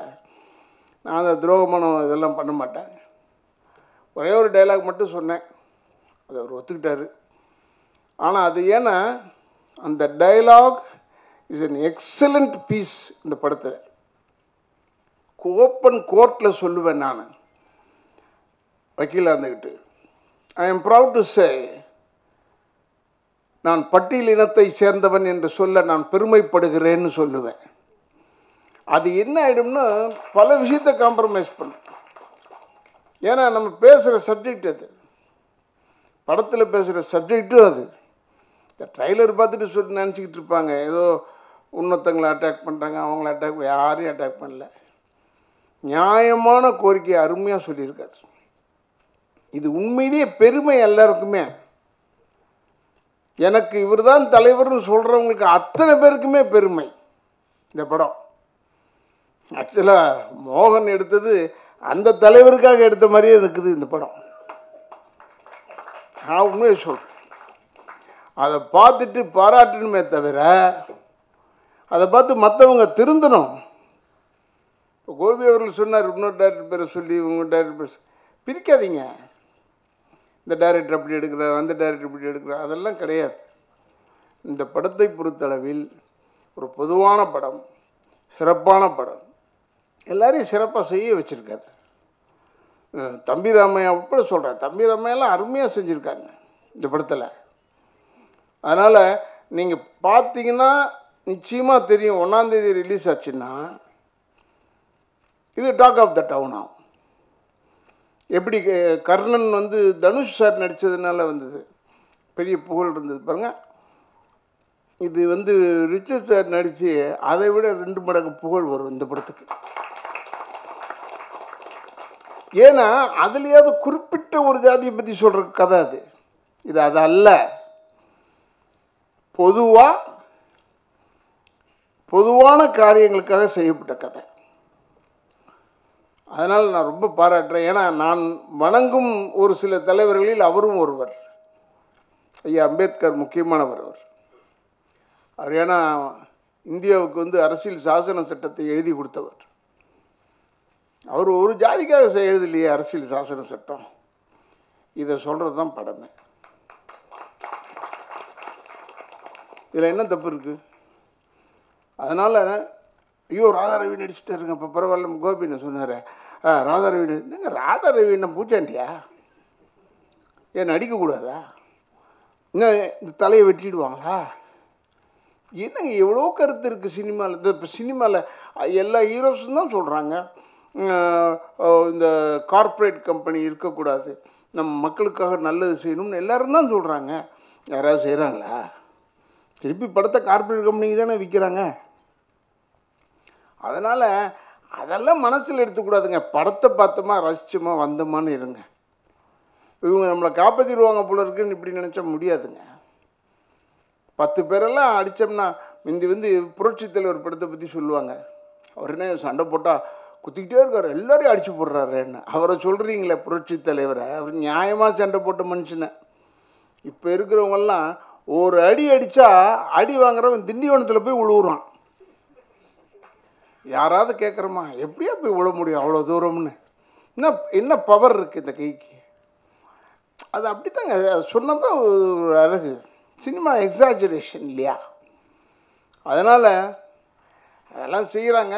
நான் அந்த துரோகமான இதெல்லாம் பண்ண மாட்டேன். ஒரே ஒரு டைலாக் மட்டும் சொன்னேன், அதை அவர் ஒத்துக்கிட்டார். ஆனால் அது ஏன்னா அந்த dialogue is an excellent piece இந்த படத்தில். ஓப்பன் கோர்ட்டில் சொல்லுவேன் நான், வக்கீலாக இருந்துக்கிட்டு, I am proud to say, நான் பட்டியல் இனத்தை சேர்ந்தவன் என்று சொல்ல நான் பெருமைப்படுகிறேன்னு சொல்லுவேன். அது என்ன ஆகிடும்னா, பல விஷயத்தை காம்ப்ரமைஸ் பண்ணும். ஏன்னா நம்ம பேசுகிற சப்ஜெக்ட் அது, படத்தில் பேசுகிற சப்ஜெக்டும் அது. இந்த ட்ரைலர் பார்த்துட்டு நினச்சிக்கிட்டு இருப்பாங்க ஏதோ இன்னொருத்தங்களை அட்டாக் பண்ணுறாங்க, அவங்கள யாரையும் அட்டாக் பண்ணல. நியாயமான கோரிக்கையை அருமையாக சொல்லியிருக்காரு. இது உண்மையிலேயே பெருமை எல்லாருக்குமே. எனக்கு இவர் தான் தலைவர்னு சொல்கிறவங்களுக்கு அத்தனை பேருக்குமே பெருமை இந்த படம். ஆக்சுவலாக மோகன் எடுத்தது அந்த தலைவருக்காக எடுத்த மாதிரியே இருக்குது இந்த படம். நான் உண்மையை சொல்கிறேன். அதை பார்த்துட்டு பாராட்டணுமே தவிர, அதை பார்த்து மற்றவங்க திருந்தணும். இப்போ கோபி அவர்கள் சொன்னார், இன்னொரு டைரக்டர் பேரை சொல்லி உங்கள் டைரக்டர் பேர் பிரிக்காதீங்க. இந்த டைரக்டர் அப்படி எடுக்கிறார், அந்த டைரக்டர் இப்படி எடுக்கிறார், அதெல்லாம் கிடையாது. இந்த படத்தை பொறுத்தளவில் ஒரு பொதுவான படம், சிறப்பான படம், எல்லாரையும் சிறப்பாக செய்ய வச்சுருக்காரு. தம்பி ராமையா கூட சொல்கிறேன், தம்பி ராமையெல்லாம் அருமையாக செஞ்சுருக்காங்க இந்த படத்தில். அதனால் நீங்கள் பார்த்தீங்கன்னா நிச்சயமாக தெரியும். 1ஆம் தேதி ரிலீஸ் ஆச்சுன்னா இது டாக் ஆஃப் த டவுன் ஆகும். எப்படி கர்ணன் வந்து தனுஷ் சார் நடித்ததுனால வந்தது, பெரிய புகழ் இருந்தது பாருங்கள். இது வந்து ரிச்சர்ட் சார் நடித்து அதை விட 2 மடங்கு புகழ் வரும் இந்த படத்துக்கு. ஏன்னா அதுலேயாவது குறிப்பிட்ட ஒரு ஜாதியை பற்றி சொல்கிற கதை அது. இது அது அல்ல, பொதுவான காரியங்களுக்காக செய்யப்பட்ட கதை. அதனால் நான் ரொம்ப பாராட்டுறேன். ஏன்னா நான் வணங்கும் ஒரு சில தலைவர்களில் அவரும் ஒருவர். ஐயா அம்பேத்கர் முக்கியமானவர். அவர் ஏன்னா இந்தியாவுக்கு வந்து அரசியல் சாசன சட்டத்தை எழுதி கொடுத்தவர். அவர் ஒரு ஜாதிக்காக எழுதலையே அரசியல் சாசன சட்டம். இதை சொல்கிறது தான் படமே. இதில் என்ன தப்பு இருக்குது? அதனால் ஐயோ ராதாரவி நடிச்சுட்டு இருங்க, இப்போ பரவாயில்ல கோபின்னு சொன்னார். ராதாரவி என்னங்க ராதாரவி என்ன பூச்சாண்டியா? ஏன் நடிக்கக்கூடாதா? இன்னும் இந்த தலையை வெட்டிடுவாங்களா? என்னங்க எவ்வளோ கருத்து இருக்குது சினிமாவில். இப்போ சினிமாவில் எல்லா ஹீரோஸும் தான் சொல்கிறாங்க இந்த கார்ப்பரேட் கம்பெனி இருக்கக்கூடாது, நம்ம மக்களுக்காக நல்லது செய்யணும்னு எல்லோரும் தான் சொல்கிறாங்க. யாராவது செய்கிறாங்களா? திருப்பி படத்தை கார்ப்பரேட் கம்பெனிக்கு தானே விற்கிறாங்க. அதனால் அதெல்லாம் மனசில் எடுத்துக்கூடாதுங்க. படத்தை பார்த்தோமா ரசிச்சோமா வந்தோமான்னு இருங்க. இவங்க நம்மளை காப்பாற்றிடுவாங்க போல இருக்குன்னு இப்படி நினச்சா முடியாதுங்க. 10 பேரெல்லாம் அடித்தோம்னா முந்தி வந்து புரட்சித் தலைவர் படத்தை பற்றி சொல்லுவாங்க. அவர் என்ன சண்டை போட்டால் குத்திக்கிட்டே இருக்கார், எல்லோரையும் அடித்து போடுறாருன்னு. அவரை சொல்கிறீங்களே புரட்சி தலைவரை, அவர் நியாயமாக சண்டை போட்ட மனுஷனை. இப்போ இருக்கிறவங்கெல்லாம் ஒரு அடி அடித்தா அடி வாங்குறவன் திண்டிவனத்தில் போய் விழுவுறான். யாராவது கேட்குறோமா எப்படியா போய் விழ முடியும் அவ்வளோ தூரம்னு? என்ன பவர் இருக்குது இந்த கைக்கு? அது அப்படித்தாங்க சொன்னதான் ஒரு அழகு. சினிமா எக்ஸாஜரேஷன் இல்லையா? அதனால் அதெல்லாம் செய்கிறாங்க.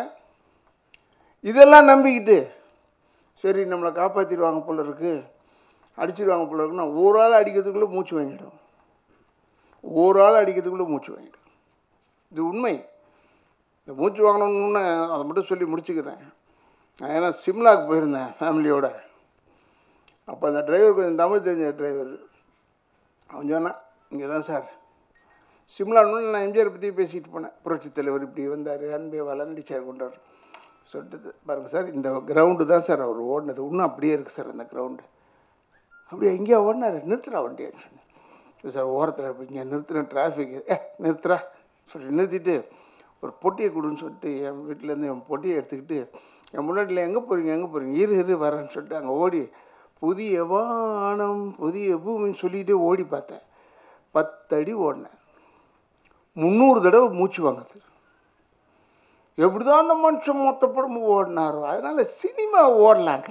இதெல்லாம் நம்பிக்கிட்டு சரி நம்மளை காப்பாற்றிடுவாங்க போல இருக்குது, அடிச்சிடுவாங்க போல இருக்குன்னா ஒரு ஆள் அடிக்கிறதுக்குள்ளே மூச்சு வாங்கிடும். இது உண்மை. இந்த மூச்சு வாங்கணுன்னு அதை மட்டும் சொல்லி முடிச்சுக்கிறேன். நான் ஏன்னா சிம்லாவுக்கு போயிருந்தேன் ஃபேமிலியோட. அப்போ அந்த டிரைவர் கொஞ்சம் தமிழ் தெரிஞ்ச டிரைவர். அவன் சொன்னான், இங்கே தான் சார் சிம்லான்னு. நான் எம்ஜிஆர் பற்றி பேசிகிட்டு போனேன். புரட்சி தலைவர் இப்படி வந்தார், அன்பே வாழ நடிச்சார் கொண்டார் சொல்லிட்டு, பாருங்கள் சார் இந்த கிரவுண்டு தான் சார் அவர் ஓடினது, இன்னும் அப்படியே இருக்குது சார் அந்த கிரவுண்டு. அப்படியே எங்கேயா ஓடினார், நிறுத்துறா வண்டியான்னு சொன்னேன். சார் ஓரத்தில் இப்போ இங்கே நிறுத்துன டிராஃபிக்கு நிறுத்துறா சொல்லி நிறுத்திட்டு ஒரு பொட்டியை கொடுன்னு சொல்லிட்டு என் வீட்டிலேருந்து என் பொட்டியை எடுத்துக்கிட்டு என் முன்னாடியில் எங்கே போகிறீங்க இரு வரேன்னு சொல்லிட்டு அங்கே ஓடி புதிய வானம் புதிய பூமின்னு சொல்லிகிட்டே ஓடி பார்த்தேன். 10 அடி ஓடினேன். 300 தடவை மூச்சு வாங்குது. எப்படி தான் அந்த மனுஷன் மொத்த படமும் ஓடினாரோ. அதனால் சினிமா ஓடலாங்க,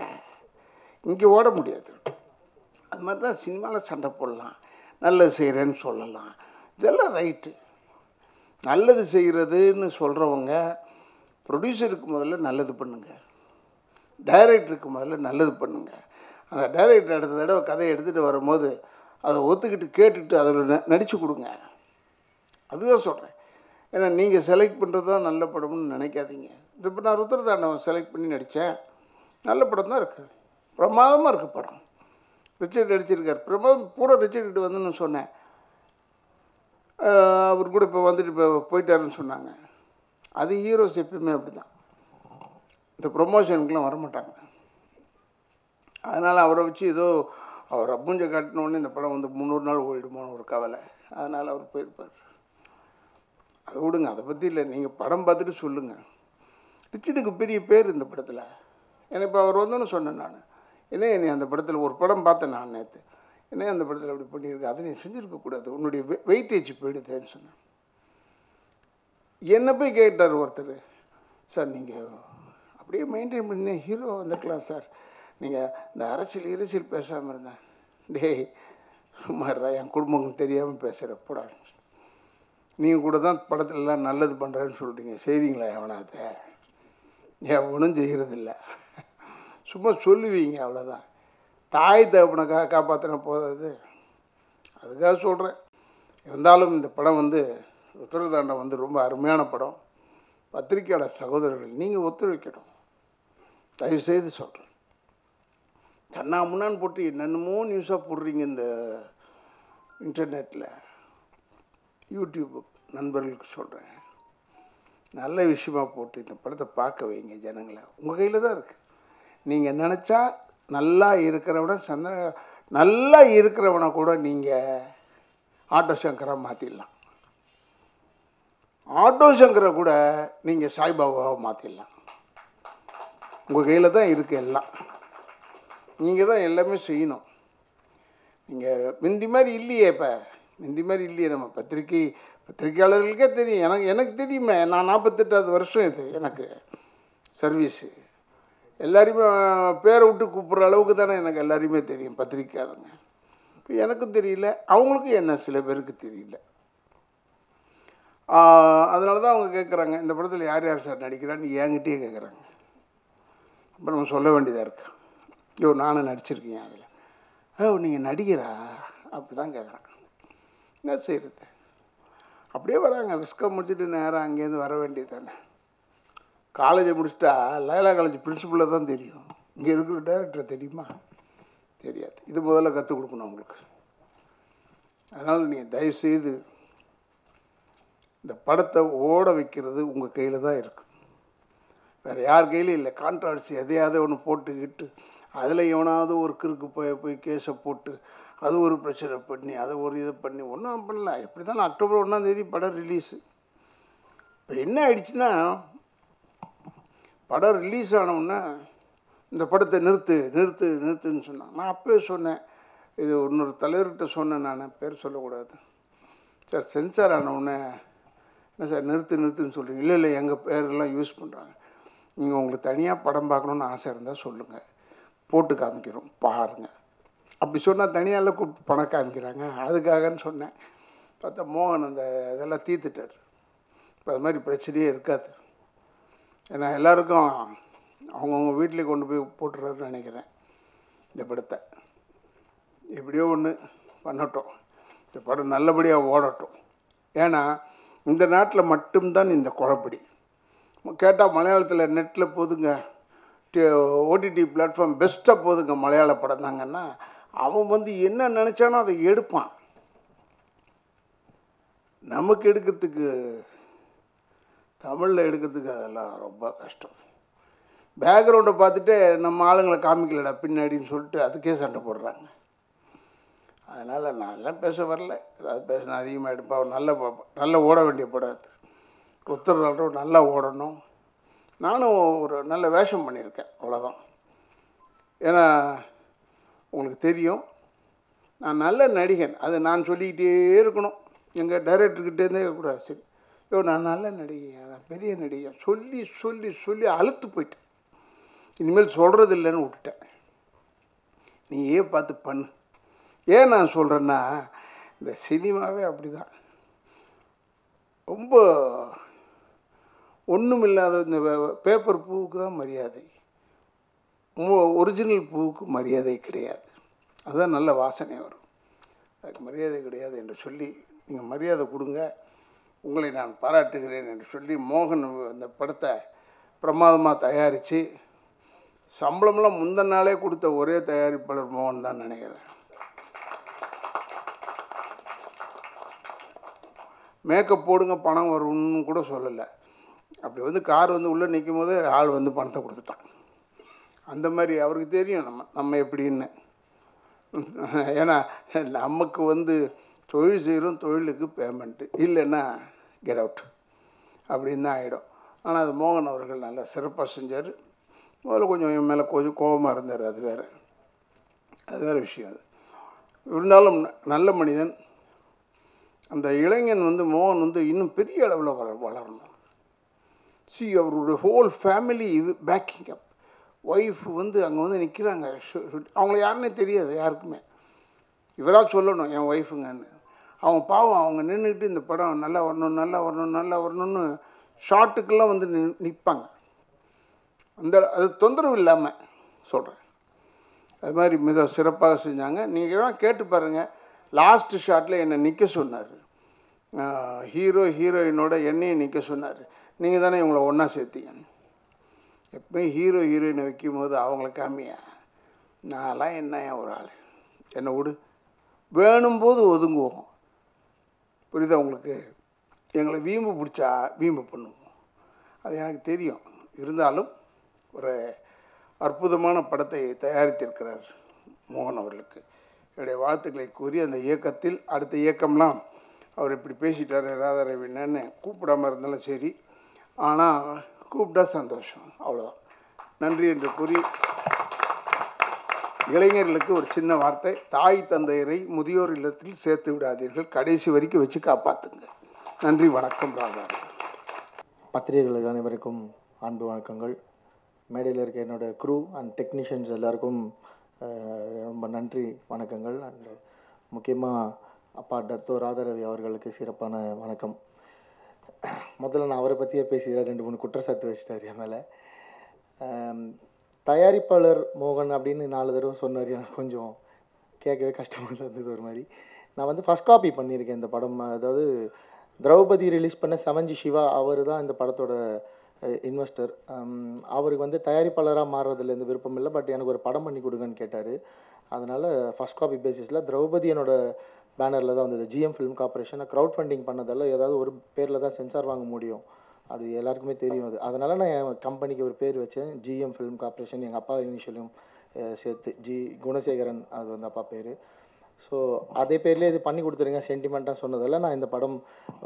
இங்கே ஓட முடியாது. அது மாதிரி தான் சினிமாவில் சண்டை போடலாம், நல்லது செய்கிறேன்னு சொல்லலாம், இதெல்லாம் ரைட்டு. நல்லது செய்கிறதுன்னு சொல்கிறவங்க ப்ரொடியூசருக்கு முதல்ல நல்லது பண்ணுங்கள், டைரக்டருக்கு முதல்ல நல்லது பண்ணுங்கள். அந்த டைரக்டர் அடுத்த தடவை கதையை எடுத்துகிட்டு வரும்போது அதை ஒத்துக்கிட்டு கேட்டுட்டு அதில் நடித்து கொடுங்க. அதுதான் சொல்கிறேன். ஏன்னா நீங்கள் செலக்ட் பண்ணுறது தான் நல்ல படம்னு நினைக்காதீங்க. இது இப்போ நான் ருத்ரதாண்டவன் செலக்ட் பண்ணி நடித்தேன், நல்ல படம் தான் இருக்குது, பிரமாதமாக இருக்குது படம். ரிச்சர்ட் நடிச்சிருக்கார், பிரமாதம். கூட ரிச்சர்ட் வந்துன்னு சொன்னேன், அவர் கூட இப்போ வந்துட்டு இப்போ போயிட்டாருன்னு சொன்னாங்க. அது ஹீரோஸ் எப்பயுமே அப்படி தான், இந்த ப்ரொமோஷனுக்குலாம் வரமாட்டாங்க. அதனால் அவரை வச்சு ஏதோ அவர் அப்புஞ்சை காட்டினோடனே இந்த படம் வந்து 300 நாள் ஓடிடுமோன்னு ஒரு கவலை. அதனால் அவர் போயிருப்பார். அதை விடுங்க, அதை பற்றி இல்லை. நீங்கள் படம் பார்த்துட்டு சொல்லுங்கள். ரிச்சர்டுக்கு பெரிய பேர் இந்த படத்தில். ஏன்னா இப்போ அவர் வந்தோன்னு சொன்னேன் நான், என்னை அந்த படத்தில் ஒரு படம் பார்த்தேன் நான் நேற்று, என்ன அந்த படத்தில் அப்படி பண்ணியிருக்கு, அதை நீ செஞ்சுருக்கக்கூடாது, உன்னுடைய வெயிட்டேஜ் போயிடுதுன்னு சொன்னேன். என்னை போய் கேட்டார் ஒருத்தர், சார் நீங்கள் அப்படியே மெயின்டைன் பண்ணி ஹீரோ வந்துருக்கலாம் சார், நீங்கள் இந்த அரசியல் பேசாமல் இருந்தேன். டேய் சும்மாறா, என் குடும்பம் தெரியாமல் பேசுகிற போடா. நீங்கள் கூட தான் படத்துலலாம் நல்லது பண்ணுறேன்னு சொல்கிறீங்க, செய்கிறீங்களா? எவனாத்த ஒன்றும் செய்கிறதில்ல, சும்மா சொல்லுவீங்க, அவ்வளோதான். தாய் தகப்பனை காப்பாற்றின போதாது, அதுக்காக சொல்கிறேன். இருந்தாலும் இந்த படம் வந்து ருத்ரதாண்டம் வந்து ரொம்ப அருமையான படம். பத்திரிக்கையாளர் சகோதரர்கள் நீங்கள் ஒத்துழைக்கணும். தயவுசெய்து சொல்கிறேன். கண்ணா முன்னான்னு போட்டு என்னென்னமோ நியூஸாக போடுறீங்க இந்த இன்டர்நெட்டில், யூடியூப் நண்பர்களுக்கு சொல்கிறேன், நல்ல விஷயமா போட்டு இந்த படத்தை பார்க்க வைங்க ஜனங்களை. உங்கள் கையில் தான் இருக்குது. நீங்கள் நினச்சா நல்லா இருக்கிறவனை கூட நீங்கள் ஆட்டோ சங்கராக மாற்றிடலாம். ஆட்டோ சங்கரை கூட நீங்கள் சாய்பாபாவை மாற்றிடலாம். உங்கள் கையில் தான் இருக்குது எல்லாம். நீங்கள் தான் எல்லாமே செய்யணும். நீங்கள் முந்தி மாதிரி இல்லையே, இப்போ முந்தி மாதிரி இல்லையே. நம்ம பத்திரிக்கையாளர்களுக்கே தெரியும், எனக்கு தெரியுமே. நான் 48வது வருஷம் இது எனக்கு சர்வீஸு. எல்லாரையுமே பேரை விட்டு கூப்பிட்ற அளவுக்கு தானே எனக்கு எல்லாரையுமே தெரியும் பத்திரிக்கையாளங்க. இப்போ எனக்கும் தெரியல, அவங்களுக்கும் என்ன சில பேருக்கு தெரியல. அதனால தான் அவங்க கேட்குறாங்க, இந்த படத்தில் யார் யார் சார் நடிக்கிறான்னு என்கிட்டயே கேட்குறாங்க. அப்போ நம்ம சொல்ல வேண்டியதாக இருக்கு. ஐயோ நானும் நடிச்சிருக்கேன் அதில். நீங்கள் நடிகரா? அப்படி தான் கேட்குறாங்க. என்ன செய்கிறது? அப்படியே வராங்க. விஸ்கம் முடிச்சுட்டு நேராக அங்கேருந்து வர வேண்டியது தானே. காலேஜை முடிச்சுட்டா லைலா காலேஜ் பிரின்சிபலை தான் தெரியும். இங்கே இருக்கிற டைரக்டரை தெரியுமா? தெரியாது. இது முதல்ல கற்றுக் கொடுக்கணும் அவங்களுக்கு. அதனால் நீங்கள் தயவுசெய்து இந்த படத்தை ஓட வைக்கிறது உங்கள் கையில் தான் இருக்குது, வேறு யார் கையிலும் இல்லை. கான்ட்ரவர்சி எதையாவது ஒன்று போட்டுக்கிட்டு அதில் எவனாவது ஒரு கிறுக்கு போய் கேஸை போட்டு அது ஒரு பிரச்சனை பண்ணி அதை ஒரு இதை பண்ணி ஒன்றும் பண்ணல. எப்படி தான் அக்டோபர் 1 படம் ரிலீஸு. இப்போ என்ன ஆயிடுச்சுன்னா, படம் ரிலீஸ் ஆனவுடனே இந்த படத்தை நிறுத்துன்னு சொன்னான். நான் அப்போயே சொன்னேன், இது இன்னொரு தலைவர்கிட்ட சொன்னேன், நான் பேர் சொல்லக்கூடாது சார். சென்சார் ஆனவுடனே என்ன சார் நிறுத்துன்னு சொல்கிறீங்க? இல்லை எங்கள் பேரெல்லாம் யூஸ் பண்ணுறாங்க. நீங்கள் உங்களுக்கு தனியாக படம் பார்க்கணுன்னு ஆசை இருந்தால் சொல்லுங்கள், போட்டு காமிக்கிறோம் பாருங்கள். அப்படி சொன்னால் தனியால் கூப்பிட்டு பணம் காமிக்கிறாங்க, அதுக்காகன்னு சொன்னேன். பார்த்தா மோகன் அந்த இதெல்லாம் தீர்த்துட்டார். இப்போ அது மாதிரி பிரச்சனையே இருக்காது. ஏன்னா எல்லாருக்கும் அவங்கவுங்க வீட்டிலே கொண்டு போய் போட்டுறாருன்னு நினைக்கிறேன். இந்த படத்தை எப்படியோ ஒன்று பண்ணட்டும், இந்த படம் நல்லபடியாக ஓடட்டும். ஏன்னா இந்த நாட்டில் மட்டும்தான் இந்த குழப்படி. கேட்டால் மலையாளத்தில் நெட்டில் போதுங்க, ஓடிடி பிளாட்ஃபார்ம் பெஸ்ட்டாக போதுங்க மலையாள படம் தாங்கன்னா, அவன் என்ன நினச்சானோ அதை எடுப்பான். நமக்கு எடுக்கிறதுக்கு, தமிழில் எடுக்கிறதுக்கு அதெல்லாம் ரொம்ப கஷ்டம். பேக்ரவுண்டை பார்த்துட்டு நம்ம ஆளுங்களை காமிக்கலடா பின்னாடின்னு சொல்லிட்டு அதுக்கே சண்டை போடுறாங்க. அதனால் நான்லாம் பேச வரல. ஏதாவது பேசினா அதிகமாக எடுப்பேன். நல்ல ஓட வேண்டிய படம் அது. ஒருத்தர் நல்லா ஓடணும். நானும் ஒரு நல்ல வேஷம் பண்ணியிருக்கேன், அவ்வளோதான். ஏன்னா உங்களுக்கு தெரியும், நான் நல்ல நடிகன். அது நான் சொல்லிக்கிட்டே இருக்கணும், எங்கள் டைரக்டர்கிட்டேருந்தே கூட. சரி நான் நல்ல நடிகன், நான் பெரிய நடிகன் சொல்லி சொல்லி சொல்லி அழுத்து போயிட்டேன். இனிமேல் சொல்கிறது இல்லைன்னு விட்டுட்டேன். நீ பார்த்து பண்ணு. ஏன் நான் சொல்கிறேன்னா, இந்த சினிமாவே அப்படி தான். ரொம்ப ஒன்றும் இல்லாத இந்த பேப்பர் பூவுக்கு தான் மரியாதை, ஒரிஜினல் பூவுக்கு மரியாதை கிடையாது. அதுதான் நல்ல வாசனை வரும், அதுக்கு மரியாதை கிடையாது என்று சொல்லி நீங்கள் மரியாதை கொடுங்க, உங்களை நான் பாராட்டுகிறேன் என்று சொல்லி மோகன் அந்த படத்தை பிரமாதமாக தயாரித்து சம்பளம்லாம் முந்தின நாளே கொடுத்த ஒரே தயாரிப்பாளர் மோகன் தான் நினைக்கிறேன். மேக்கப் போடுங்க பணம் வரும்னு கூட சொல்லலை. அப்படி கார் உள்ளே நிற்கும் போது ஆள் பணத்தை கொடுத்துட்டான். அந்த மாதிரி அவருக்கு தெரியும் நம்ம எப்படின்னு. ஏன்னா நமக்கு தொழில் செய்கிறோம், தொழிலுக்கு பேமெண்ட்டு இல்லைன்னா கெட் அவுட் அப்படின்னு தான் ஆகிடும். ஆனால் அது மோகன் அவர்கள் நல்லா சிறப்பாக செஞ்சார். முதல்ல கொஞ்சம் என் மேலே கொஞ்சம் கோபமாக இருந்தார், அது வேறு விஷயம். அது இருந்தாலும் நல்ல மனிதன். அந்த இளைஞன் மோகன் இன்னும் பெரிய அளவில் வளரணும். அவருடைய ஹோல் ஃபேமிலி பேக்கிங் அப். ஒய்ஃப் அங்கே நிற்கிறாங்க. அவங்கள யாருன்னே தெரியாது யாருக்குமே. இவராக சொல்லணும் என் ஒய்ஃபுங்கன்னு. அவங்க பாவம் அவங்க நின்றுக்கிட்டு இந்த படம் நல்லா வரணும்னு ஷார்ட்டுக்கெல்லாம் நிற்பாங்க. அது தொந்தரவு இல்லாமல் சொல்கிறேன். அது மாதிரி மிக சிறப்பாக செஞ்சாங்க. நீங்கள் கேட்டு பாருங்கள், லாஸ்ட் ஷாட்டில் என்னை நிற்க சொன்னார். ஹீரோயினோட என்னையும் நிற்க சொன்னார். நீங்கள் தானே இவங்களை ஒன்றா சேர்த்தீங்க. எப்பயும் ஹீரோ ஹீரோயினை வைக்கும் போது அவங்கள காமியா, நான்லாம் என்ன ஒரு ஆள், என்னை விடு, வேணும்போது ஒதுங்குவோம். புரியுதா உங்களுக்கு? எங்களை வீம்பு பிடிச்சா வீம்பு பண்ணுவோம், அது எனக்கு தெரியும். இருந்தாலும் ஒரு அற்புதமான படத்தை தயாரித்திருக்கிறார் மோகன் அவர்களுக்கு என்னுடைய வாழ்த்துக்களை கூறி, அந்த இயக்கத்தில் அடுத்த இயக்கம்லாம் அவர் இப்படி பேசிட்டார் ராதாரவின்னு கூப்பிடாமல் இருந்தாலும் சரி, ஆனால் கூப்பிட்டா சந்தோஷம், அவ்வளோதான். நன்றி என்று கூறி, இளைஞர்களுக்கு ஒரு சின்ன வார்த்தை, தாய் தந்தையரை முதியோர் இல்லத்தில் சேர்த்து விடாதீர்கள், கடைசி வரைக்கும் வச்சு காப்பாற்றுங்க. நன்றி, வணக்கம். ராதா. பத்திரிகைகள் அனைவருக்கும் அன்பு வணக்கங்கள். மேடையில் இருக்க என்னோட க்ரூ அண்ட் டெக்னீஷியன்ஸ் எல்லாருக்கும் ரொம்ப நன்றி வணக்கங்கள். அண்ட் முக்கியமாக அப்பா டத்தோ ராதாரவி அவர்களுக்கு சிறப்பான வணக்கம். முதல்ல நான் அவரை பற்றியே பேசுகிறேன், 2-3 குற்றச்சாட்டு வச்சிட்டார் என் மேலே. தயாரிப்பாளர் மோகன் அப்படின்னு 4 தடவை சொன்னார், எனக்கு கொஞ்சம் கேட்கவே கஷ்டமாக இருந்தது ஒரு மாதிரி. நான் வந்து ஃபஸ்ட் காப்பி பண்ணியிருக்கேன் இந்த படம். அதாவது திரௌபதி ரிலீஸ் பண்ண செவன்ஜி சிவா அவர் தான் இந்த படத்தோட இன்வெஸ்டர். அவருக்கு வந்து தயாரிப்பாளராக மாறுறதுல எந்த விருப்பம் இல்லை, பட் எனக்கு ஒரு படம் பண்ணி கொடுங்கன்னு கேட்டார். அதனால் ஃபஸ்ட் காப்பி பேசிஸில் திரௌபதி என்னோட பேனரில் தான் வந்தது. GM film corporation crowdfunding பண்ணதால் ஏதாவது ஒரு பேரில் தான் சென்சார் வாங்க முடியும், அது எல்லாருக்குமே தெரியும். அதனால் நான் என் கம்பெனிக்கு ஒரு பேர் வச்சேன், ஜிஎம் ஃபிலிம் கார்பரேஷன். எங்கள் அப்பா இனிஷியலும் சேர்த்து குணசேகரன், அது வந்து அப்பா பேர். ஸோ அதே பேர்லேயே இது பண்ணி கொடுத்துருங்க சென்டிமெண்ட்டாக சொன்னதால் நான் இந்த படம்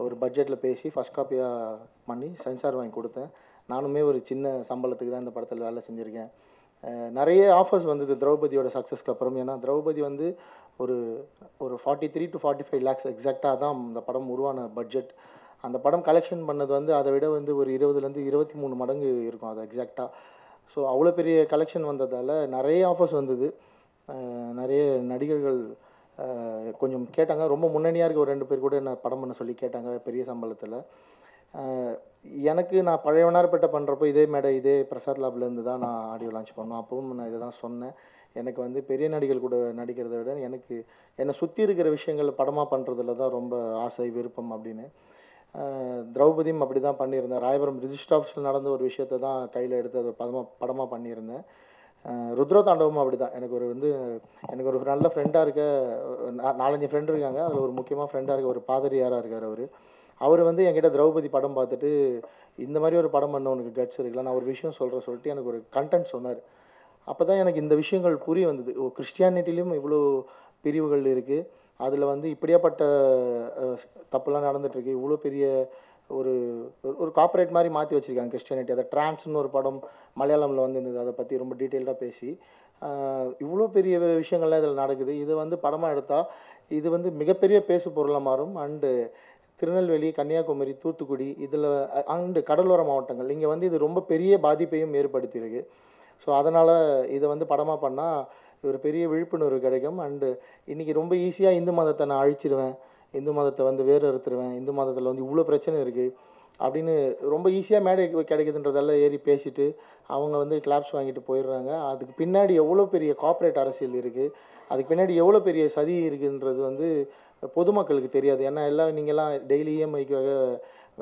ஒரு பட்ஜெட்டில் பேசி ஃபஸ்ட் காப்பியாக பண்ணி சென்சார் வாங்கி கொடுத்தேன். நானுமே ஒரு சின்ன சம்பளத்துக்கு தான் இந்த படத்தில் வேலை செஞ்சுருக்கேன். நிறைய ஆஃபர்ஸ் வந்தது திரௌபதியோட சக்ஸஸ்க்கு அப்புறம். ஏன்னா திரௌபதி வந்து ஒரு 43 to 45 lakhs எக்ஸாக்டாக தான் இந்த படம் உருவான பட்ஜெட். அந்த படம் கலெக்ஷன் பண்ணது வந்து அதை விட வந்து ஒரு 20 to 23 மடங்கு இருக்கும் அது எக்ஸாக்டாக. ஸோ அவ்வளோ பெரிய கலெக்ஷன் வந்ததால் நிறைய ஆஃபர்ஸ் வந்தது. நிறைய நடிகர்கள் கொஞ்சம் கேட்டாங்க, ரொம்ப முன்னணியாக இருக்க ஒரு 2 பேர் கூட என்ன படம் பண்ண சொல்லி கேட்டாங்க பெரிய சம்பளத்தில். எனக்கு நான் பழையவனார்பேட்டை பண்ணுறப்போ இதே மேடை இதே பிரசாத் லேப்லேருந்து தான் நான் ஆடியோ லான்ச் பண்ணோம். அப்பவும் நான் இதை தான் சொன்னேன், எனக்கு வந்து பெரிய நடிகர்கள் கூட நடிக்கிறத விட எனக்கு என்னை சுற்றி இருக்கிற விஷயங்கள் படமாக பண்ணுறதுல தான் ரொம்ப ஆசை விருப்பம் அப்படின்னு. திரௌபதியும் அப்படி தான் பண்ணியிருந்தேன். ராயபுரம் ரிஜிஸ்டர் ஆஃபீஸில் நடந்த ஒரு விஷயத்தை தான் கையில் எடுத்து அதை படமாக பண்ணியிருந்தேன். ருத்ர தாண்டவமும் அப்படி தான். எனக்கு ஒரு நல்ல ஃப்ரெண்டாக இருக்க 4-5 ஃப்ரெண்ட் இருக்காங்க. அதில் ஒரு முக்கியமாக ஃப்ரெண்டாக இருக்க ஒரு பாதிரியாராக இருக்கார். அவர் வந்து என்கிட்ட திரௌபதி படம் பார்த்துட்டு, இந்த மாதிரி ஒரு படம் பண்ண உனக்கு கட்ஸ் இருக்குல்ல, நான் ஒரு விஷயம் சொல்லிட்டு எனக்கு ஒரு கண்டென்ட் சொன்னார். அப்போ தான் எனக்கு இந்த விஷயங்கள் புரிய வந்தது. கிறிஸ்டியானிட்டிலையும் இவ்வளோ பிரிவுகள் இருக்குது, அதில் வந்து இப்படியாப்பட்ட தப்புலாம் நடந்துகிட்ருக்கு, இவ்வளோ பெரிய ஒரு கார்ப்பரேட் மாதிரி மாற்றி வச்சுருக்காங்க கிறிஸ்டியானிட்டி. அதை ட்ரான்ஸ்னு ஒரு படம் மலையாளமில் வந்துருந்தது, அதை பற்றி ரொம்ப டீட்டெயில்டாக பேசி இவ்வளோ பெரிய விஷயங்கள்லாம் இதில் நடக்குது. இது வந்து படமாக எடுத்தால் இது வந்து மிகப்பெரிய பேசு பொருளாக மாறும். அண்டு திருநெல்வேலி, கன்னியாகுமரி, தூத்துக்குடி இதில் அண்டு கடலோர மாவட்டங்கள் இங்கே வந்து இது ரொம்ப பெரிய பாதிப்பையும் ஏற்படுத்தியிருக்கு. ஸோ அதனால் இதை வந்து படமாக பண்ணால் ஒரு பெரிய விழிப்புணர்வு கிடைக்கும். அண்டு இன்றைக்கி ரொம்ப ஈஸியாக இந்து மதத்தை நான் அழிச்சிடுவேன், இந்து மதத்தை வந்து வேறு அறுத்துருவேன், இந்து மதத்தில் வந்து இவ்வளோ பிரச்சனை இருக்குது அப்படின்னு ரொம்ப ஈஸியாக மேடை கிடைக்குதுன்றதெல்லாம் ஏறி பேசிட்டு அவங்க வந்து கிளாப்ஸ் வாங்கிட்டு போயிடுறாங்க. அதுக்கு பின்னாடி எவ்வளோ பெரிய கார்ப்பரேட் அரசியல் இருக்குது, அதுக்கு பின்னாடி எவ்வளோ பெரிய சதி இருக்குன்றது வந்து பொதுமக்களுக்கு தெரியாது. ஏன்னா நீங்கள்லாம் டெய்லி இஎம்ஐக்காக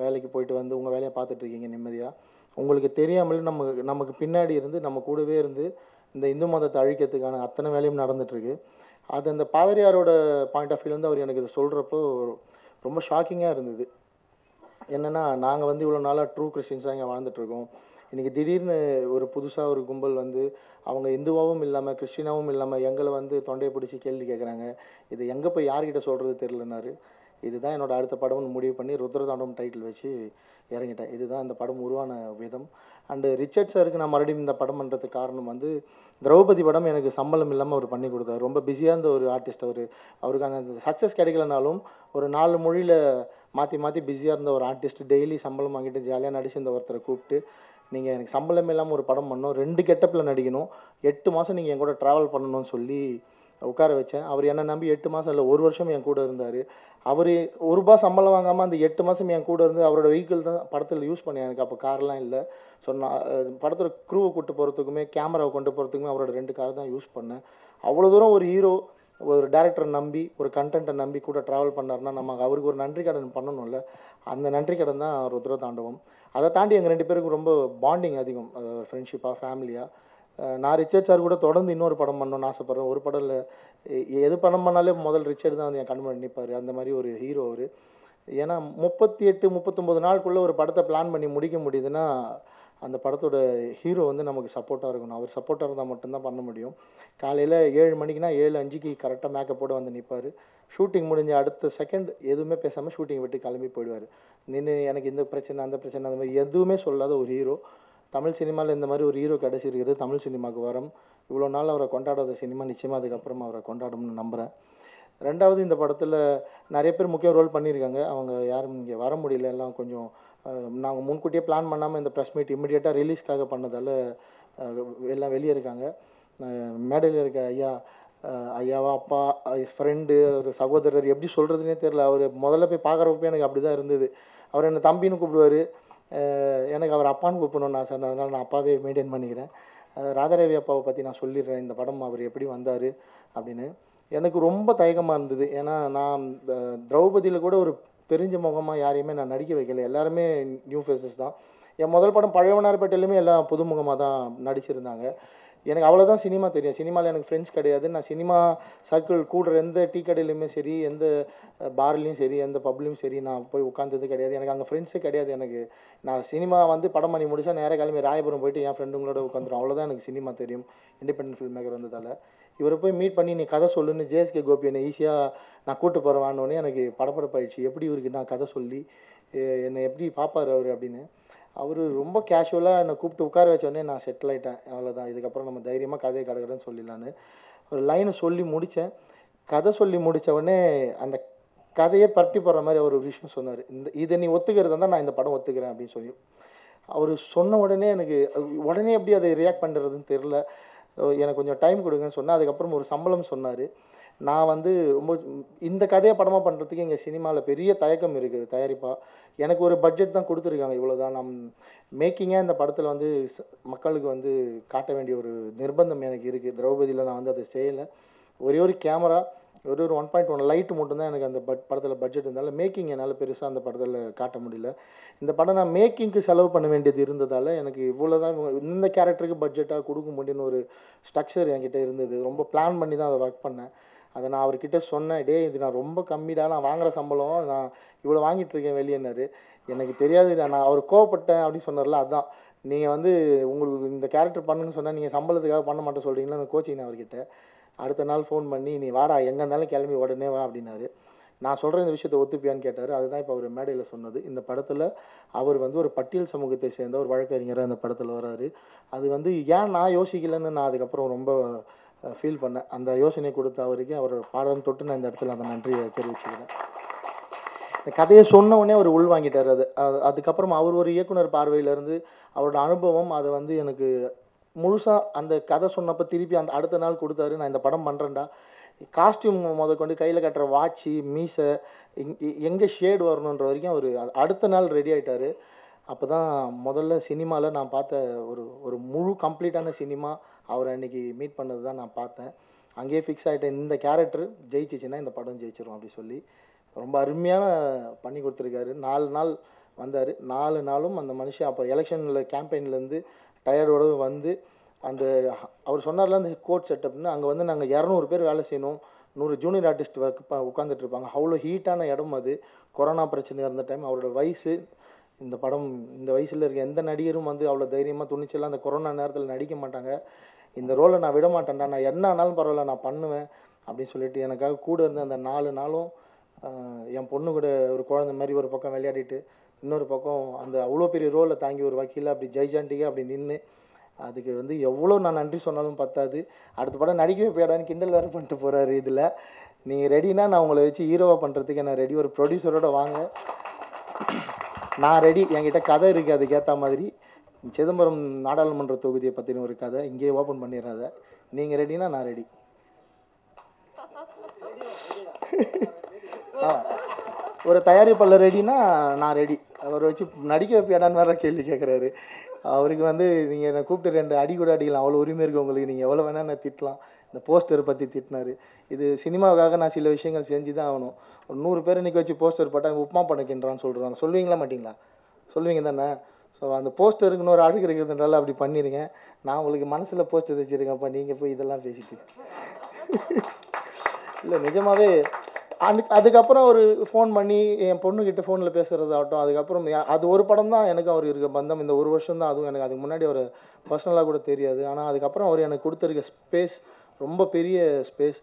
வேலைக்கு போயிட்டு வந்து உங்கள் வேலையை பார்த்துட்ருக்கீங்க நிம்மதியாக. உங்களுக்கு தெரியாமல் நமக்கு பின்னாடி இருந்து நம்ம கூடவே இருந்து இந்த இந்து மதத்தை அழிக்கிறதுக்கான அத்தனை வேலையும் நடந்துகிட்ருக்கு. அது அந்த பாதிரியாரோட பாயிண்ட் ஆஃப் வியூ வந்து அவர் எனக்கு இதை சொல்கிறப்போ ரொம்ப ஷாக்கிங்காக இருந்தது. என்னென்னா நாங்கள் வந்து இவ்வளோ நாளாக ட்ரூ கிறிஸ்டின்ஸாக இங்கே வாழ்ந்துட்டுருக்கோம், இன்றைக்கி திடீர்னு ஒரு புதுசாக ஒரு கும்பல் வந்து அவங்க இந்துவாகவும் இல்லாமல் கிறிஸ்டினாகவும் இல்லாமல் எங்களை வந்து தொண்டையை பிடிச்சி கேள்வி கேட்குறாங்க. இது எங்கே போய் யார்கிட்ட சொல்கிறது தெரிலனாரு. இதுதான் என்னோடய அடுத்த படம்னு முடிவு பண்ணி ருத்ரதாண்டம் டைட்டில் வச்சு இறங்கிட்டேன். இதுதான் இந்த படம் உருவான விதம். அண்டு ரிச்சர்ட் சாருக்கு நான் மறுபடியும் இந்த படம் பண்ணுறதுக்கு காரணம் வந்து திரௌபதி படம் எனக்கு சம்பளம் இல்லாமல் அவர் பண்ணி கொடுத்தாரு. ரொம்ப பிஸியாக இருந்த ஒரு ஆர்டிஸ்ட் அவருக்கான சக்ஸஸ் கிடைக்கலனாலும் ஒரு 4 மொழியில் மாற்றி பிஸியாக இருந்த ஒரு ஆர்டிஸ்ட் டெய்லி சம்பளம் வாங்கிட்டு ஜாலியாக நடிச்சு இந்த ஒருத்தரை கூப்பிட்டு, நீங்கள் எனக்கு சம்பளம் இல்லாமல் ஒரு படம் பண்ணணும், 2 கெட்டப்பில் நடிக்கணும், 8 மாதம் நீங்கள் என் கூட ட்ராவல் பண்ணணும்னு சொல்லி உட்கார வச்சேன். அவர் என்னை நம்பி 8 மாதம் இல்லை 1 வருஷம் என் கூட இருந்தார். அவர் ₹1 சம்பளம் வாங்காமல் அந்த 8 மாதம் என் கூட இருந்து அவரோட வெஹிக்கிள் தான் படத்தில் யூஸ் பண்ணேன். எனக்கு அப்போ கார்லாம் இல்லை. ஸோ நான் படத்தில் க்ரூவை கூட்டு போகிறதுக்குமே கேமராவை கொண்டு போகிறதுக்குமே அவரோட 2 கார் தான் யூஸ் பண்ணேன். அவ்வளோ தூரம் ஒரு ஹீரோ ஒரு டேரக்டரை நம்பி ஒரு கண்டென்ட்டை நம்பி கூட ட்ராவல் பண்ணார்னா நம்ம அவருக்கு ஒரு நன்றி கடன் பண்ணணும்ல. அந்த நன்றி கடன் தான் ருத்ர தாண்டவம். அதை தாண்டி எங்கள் 2 பேருக்கும் ரொம்ப பாண்டிங் அதிகம், ஃப்ரெண்ட்ஷிப்பாக, ஃபேமிலியாக. நான் ரிச்சர்ட் சார் கூட தொடர்ந்து இன்னொரு படம் பண்ணணும்னு ஆசைப்பட்றேன். ஒரு படம் இல்லை, எது படம் பண்ணாலே முதல் ரிச்சர்ட் தான் வந்து என் கண் முன்னாடி நிற்பார். அந்த மாதிரி ஒரு ஹீரோ அவர். ஏன்னா 38 39 நாளுக்குள்ளே ஒரு படத்தை பிளான் பண்ணி முடிக்க முடியுதுன்னா அந்த படத்தோட ஹீரோ வந்து நமக்கு சப்போர்ட்டாக இருக்கணும். அவர் சப்போர்ட்டாக இருந்தால் மட்டும்தான் பண்ண முடியும். காலையில் 7 மணிக்குனா 7:05க்கு கரெக்டாக மேக்கப்போட வந்து நிற்பார். ஷூட்டிங் முடிஞ்ச அடுத்த செகண்ட் எதுவுமே பேசாமல் ஷூட்டிங் விட்டு கிளம்பி போயிடுவார். நின்று எனக்கு இந்த பிரச்சனை அந்த பிரச்சனை அந்த மாதிரி எதுவுமே சொல்லாத ஒரு ஹீரோ. தமிழ் சினிமாவில் இந்த மாதிரி ஒரு ஹீரோ கிடச்சிருக்கிறது தமிழ் சினிமாவுக்கு வரம். இவ்வளோ நாள் அவரை கொண்டாடாத சினிமா நிச்சயமாக அதுக்கப்புறம் அவரை கொண்டாடும்னு நம்புகிறேன். ரெண்டாவது, இந்த படத்தில் நிறைய பேர் முக்கிய ரோல் பண்ணியிருக்காங்க. அவங்க யாரும் இங்கே வர முடியல. எல்லாம் கொஞ்சம் நாங்கள் முன்கூட்டியே பிளான் பண்ணாமல் இந்த ப்ரெஸ் மீட் இமிடியேட்டாக ரிலீஸ்க்காக பண்ணதால் எல்லாம் வெளியே இருக்காங்க. மேடையில் இருக்க ஐயாவா, அப்பா, ஃப்ரெண்டு, ஒரு சகோதரர், எப்படி சொல்கிறதுனே தெரில. அவர் முதல்ல போய் பார்க்குறப்ப எனக்கு அப்படி தான் இருந்தது. அவர் என்னை தம்பின்னு கூப்பிடுவார். எனக்கு அவர் அப்பான்னு கூப்பிடணும்னு ஆசை. அதனால் நான் அப்பாவே மெயின்டைன் பண்ணிக்கிறேன். ராதாரவி அப்பாவை பற்றி நான் சொல்லிடுறேன், இந்த படம் அவர் எப்படி வந்தார் அப்படின்னு. எனக்கு ரொம்ப தயக்கமாக இருந்தது. ஏன்னா நான் திரௌபதியில் கூட ஒரு தெரிஞ்ச முகமாக யாரையுமே நான் நடிக்க வைக்கல. எல்லாருமே நியூ ஃபேஸஸ் தான். என் முதல் படம் பழையவனார்பேட்டையிலுமே எல்லாம் புதுமுகமாக தான் நடிச்சிருந்தாங்க. எனக்கு அவ்வளோதான் சினிமா தெரியும். சினிமாவில் எனக்கு ஃப்ரெண்ட்ஸ் கிடையாது. நான் சினிமா சர்க்கிள் கூடுற எந்த டீ கடையிலையுமே சரி, எந்த பார்லேயும் சரி, எந்த பப்லையும் சரி நான் போய் உட்காந்தது கிடையாது. எனக்கு அங்கே ஃப்ரெண்ட்ஸே கிடையாது. எனக்கு நான் சினிமா வந்து படம் பண்ணி முடிச்சா நேராக கிளம்பி ராயபுரம் போயிட்டு என் ஃப்ரெண்டுங்களோட உட்காந்துரும். அவ்வளோதான் எனக்கு சினிமா தெரியும். இண்டிபெண்டன்ட் ஃபில்ம் மேக்கர் வந்ததால் இவரை போய் மீட் பண்ணி நீ கதை சொல்லுன்னு ஜேஎஸ்கே கோபி என்னை ஈஸியாக நான் கூட்டு போகிறவானோடனே எனக்கு படப்படப்பாயிடுச்சு. எப்படி இவருக்கு நான் கதை சொல்லி என்னை எப்படி பார்ப்பார் அவர் அப்படின்னு. அவர் ரொம்ப கேஷுவலாக என்னை கூப்பிட்டு உட்கார வச்சோடனே நான் செட்டில் ஆகிட்டேன். அவ்வளோதான், இதுக்கப்புறம் நம்ம தைரியமாக கதையை கடகடன்னு சொல்லிடலான்னு ஒரு லைனை சொல்லி முடித்தேன். கதை சொல்லி முடித்தவொடனே அந்த கதையை பரட்டி போடுற மாதிரி அவர் ஒரு விஷயம் சொன்னார். இதை நீ ஒத்துக்கிறதா தான் நான் இந்த படம் ஒத்துக்கிறேன் அப்படின்னு சொல்லி அவர் சொன்ன உடனே எனக்கு உடனே எப்படி அதை ரியாக்ட் பண்ணுறதுன்னு தெரில. எனக்கு கொஞ்சம் டைம் கொடுங்கன்னு சொன்னேன். அதுக்கப்புறம் ஒரு சம்பளம் சொன்னார். நான் வந்து ரொம்ப இந்த கதையை படமாக பண்ணுறதுக்கு எங்கள் சினிமாவில் பெரிய தயக்கம் இருக்குது தயாரிப்பாக. எனக்கு ஒரு பட்ஜெட் தான் கொடுத்துருக்காங்க, இவ்வளோதான். நான் மேக்கிங்காக இந்த படத்தில் வந்து மக்களுக்கு வந்து காட்ட வேண்டிய ஒரு நிர்பந்தம் எனக்கு இருக்குது. திரௌபதியில் நான் வந்து அதை செய்யலை. ஒரே ஒரு கேமரா, ஒரு 1.1 லைட்டு மட்டும்தான் எனக்கு அந்த படத்தில் பட்ஜெட் இருந்தாலும் மேக்கிங் என்னால் பெருசாக அந்த படத்தில் காட்ட முடியல. இந்த படம் நான் மேக்கிங்க்கு செலவு பண்ண வேண்டியது இருந்ததால் எனக்கு இவ்வளோதான் இந்த கேரக்டருக்கு பட்ஜெட்டாக கொடுக்க முடியும்னு ஒரு ஸ்ட்ரக்சர் என்கிட்ட இருந்தது. ரொம்ப பிளான் பண்ணி தான் அதை ஒர்க் பண்ணேன். அதை நான் அவர்கிட்ட சொன்னேன், டே இது நான் ரொம்ப கம்மிடா, நான் வாங்குகிற சம்பளம் நான் இவ்வளோ வாங்கிட்டுருக்கேன் வெளியேனாரு. எனக்கு தெரியாது, நான் அவர் கோவப்பட்டேன் அப்படின்னு சொன்னார்ல. அதுதான் நீங்கள் வந்து உங்களுக்கு இந்த கேரக்டர் பண்ணுன்னு சொன்னால் நீங்கள் சம்பளத்துக்காக பண்ண மாட்டேன் சொல்கிறீங்களா நான் கோச்சிங்க அவர்கிட்ட. அடுத்த நாள் ஃபோன் பண்ணி நீ வாடா, எங்கே இருந்தாலும் கிளம்பி உடனே வா அப்படின்னாரு. நான் சொல்கிற இந்த விஷயத்தை ஒத்துப்பியான்னு கேட்டார். அதுதான் இப்போ அவர் மேடையில் சொன்னது. இந்த படத்தில் அவர் வந்து ஒரு பட்டியல் சமூகத்தை சேர்ந்த ஒரு வழக்கறிஞராக இந்த படத்தில் வராரு. அது வந்து ஏன் நான் யோசிக்கலைன்னு நான் அதுக்கப்புறம் ரொம்ப ஃபீல் பண்ணேன். அந்த யோசனை கொடுத்த அவருக்கு அவரோட பாடம் தொட்டு நான் இந்த இடத்துல அந்த நன்றியை தெரிவிச்சுக்கிறேன். இந்த கதையை சொன்ன உடனே அவர் உள்வாங்கிட்டார். அதுக்கப்புறம் அவர் ஒரு இயக்குனர் பார்வையிலேருந்து அவரோட அனுபவம் அதை வந்து எனக்கு முழுசாக அந்த கதை சொன்னப்போ திருப்பி அந்த அடுத்த நாள் கொடுத்தாரு. நான் இந்த படம் பண்ணுறேன்டா, காஸ்டியூம் கொண்டு கையில் கட்டுற வாட்சி, மீசை, எங்கே ஷேடு வரணுன்ற வரைக்கும் அவர் அடுத்த நாள் ரெடி ஆகிட்டார். அப்போ தான் முதல்ல சினிமாவில் நான் பார்த்த ஒரு முழு கம்ப்ளீட்டான சினிமா அவர் அன்றைக்கி மீட் பண்ணது தான் நான் பார்த்தேன். அங்கேயே ஃபிக்ஸ் ஆகிட்டேன், இந்த கேரக்டர் ஜெயிச்சிச்சின்னா இந்த படம் ஜெயிச்சிரும் அப்படி சொல்லி ரொம்ப அருமையான பண்ணி கொடுத்துருக்காரு. 4 நாள் வந்தார். 4 நாளும் அந்த மனுஷன் அப்போ எலெக்ஷனில் கேம்பெயின்லேருந்து டயர்டோடு வந்து அந்த அவர் சொன்னார்ல அந்த கோட் செட்டப்னு அங்கே வந்து நாங்கள் 200 பேர் வேலை செய்யணும், 100 ஜூனியர் ஆர்டிஸ்ட் உட்காந்துட்டு இருப்பாங்க. அவ்வளோ ஹீட்டான இடம் அது. கொரோனா பிரச்சனை இருந்த டைம். அவரோட வயசு இந்த படம் இந்த வயசில் இருக்க எந்த நடிகரும் வந்து அவ்வளோ தைரியமாக துணிச்சலாம் அந்த கொரோனா நேரத்தில் நடிக்க மாட்டாங்க. இந்த ரோலை நான் விட மாட்டேன்டா, நான் என்ன ஆனாலும் பரவாயில்ல நான் பண்ணுவேன் அப்படின்னு சொல்லிட்டு எனக்காக கூட இருந்து அந்த 4 நாளும் என் பொண்ணு கூட ஒரு குழந்தை மாதிரி ஒரு பக்கம் விளையாடிட்டு இன்னொரு பக்கம் அந்த அவ்வளோ பெரிய ரோலை தாங்கி ஒரு வக்கீலாக அப்படி ஜெய்ஜாண்டிக்காக அப்படி நின்று அதுக்கு வந்து எவ்வளோ நான் நன்றி சொன்னாலும் பத்தாது. அடுத்த படம் நடிக்கவே போயிடான்னு கிண்டல் வேறு பண்ணிட்டு போகிறாரு. இதில் நீங்கள் ரெடினா நான் உங்களை வச்சு ஹீரோவாக பண்ணுறதுக்கு நான் ரெடி. ஒரு ப்ரொடியூசரோட வாங்க, நான் ரெடி. என்கிட்ட கதை இருக்குது அதுக்கேற்ற மாதிரி. சிதம்பரம் நாடாளுமன்ற தொகுதியை பற்றின ஒரு கதை இங்கேயே ஓப்பன் பண்ணிடுறாத. நீங்கள் ரெடினா நான் ரெடி. ஒரு தயாரிப்பாளர் ரெடினா நான் ரெடி. அவரை வச்சு நடிக்க வைப்பியாடான்னு வேறு கேள்வி கேட்குறாரு. அவருக்கு வந்து நீங்கள் என்னை கூப்பிட்டு 2 அடி கூட அடிக்கலாம், அவ்வளோ உரிமை இருக்குது உங்களுக்கு, நீங்கள் எவ்வளோ வேணால் நான் திட்டலாம். இந்த போஸ்டர் பற்றி திட்டினார். இது சினிமாவுக்காக நான் சில விஷயங்கள் செஞ்சு தான் ஆகணும். ஒரு 100 பேர் இன்றைக்கி வச்சு போஸ்டர் போட்டால் உப்புமா பணக்கின்றான்னு சொல்கிறாங்க. சொல்லுவீங்களா மாட்டிங்களா? சொல்லுவீங்க தானே? ஸோ அந்த போஸ்டருக்கு இன்னொரு அழகு இருக்கிறதுனால அப்படி பண்ணிடுங்க. நான் உங்களுக்கு மனசில் போஸ்டர் வச்சுருக்கேன்ப்பா, நீங்கள் போய் இதெல்லாம் பேசிட்டு இல்லை நிஜமாகவே. அதுக்கப்புறம் ஒரு ஃபோன் பண்ணி என் பொண்ணுக்கிட்ட ஃபோனில் பேசுகிறதாகட்டும், அதுக்கப்புறம் அது ஒரு படம் தான் எனக்கு அவர் இருக்க பந்தம். இந்த ஒரு வருஷம் தான். அதுவும் எனக்கு அதுக்கு முன்னாடி அவர் பர்சனலாக கூட தெரியாது. ஆனால் அதுக்கப்புறம் அவர் எனக்கு கொடுத்துருக்க ஸ்பேஸ் ரொம்ப பெரிய ஸ்பேஸ்.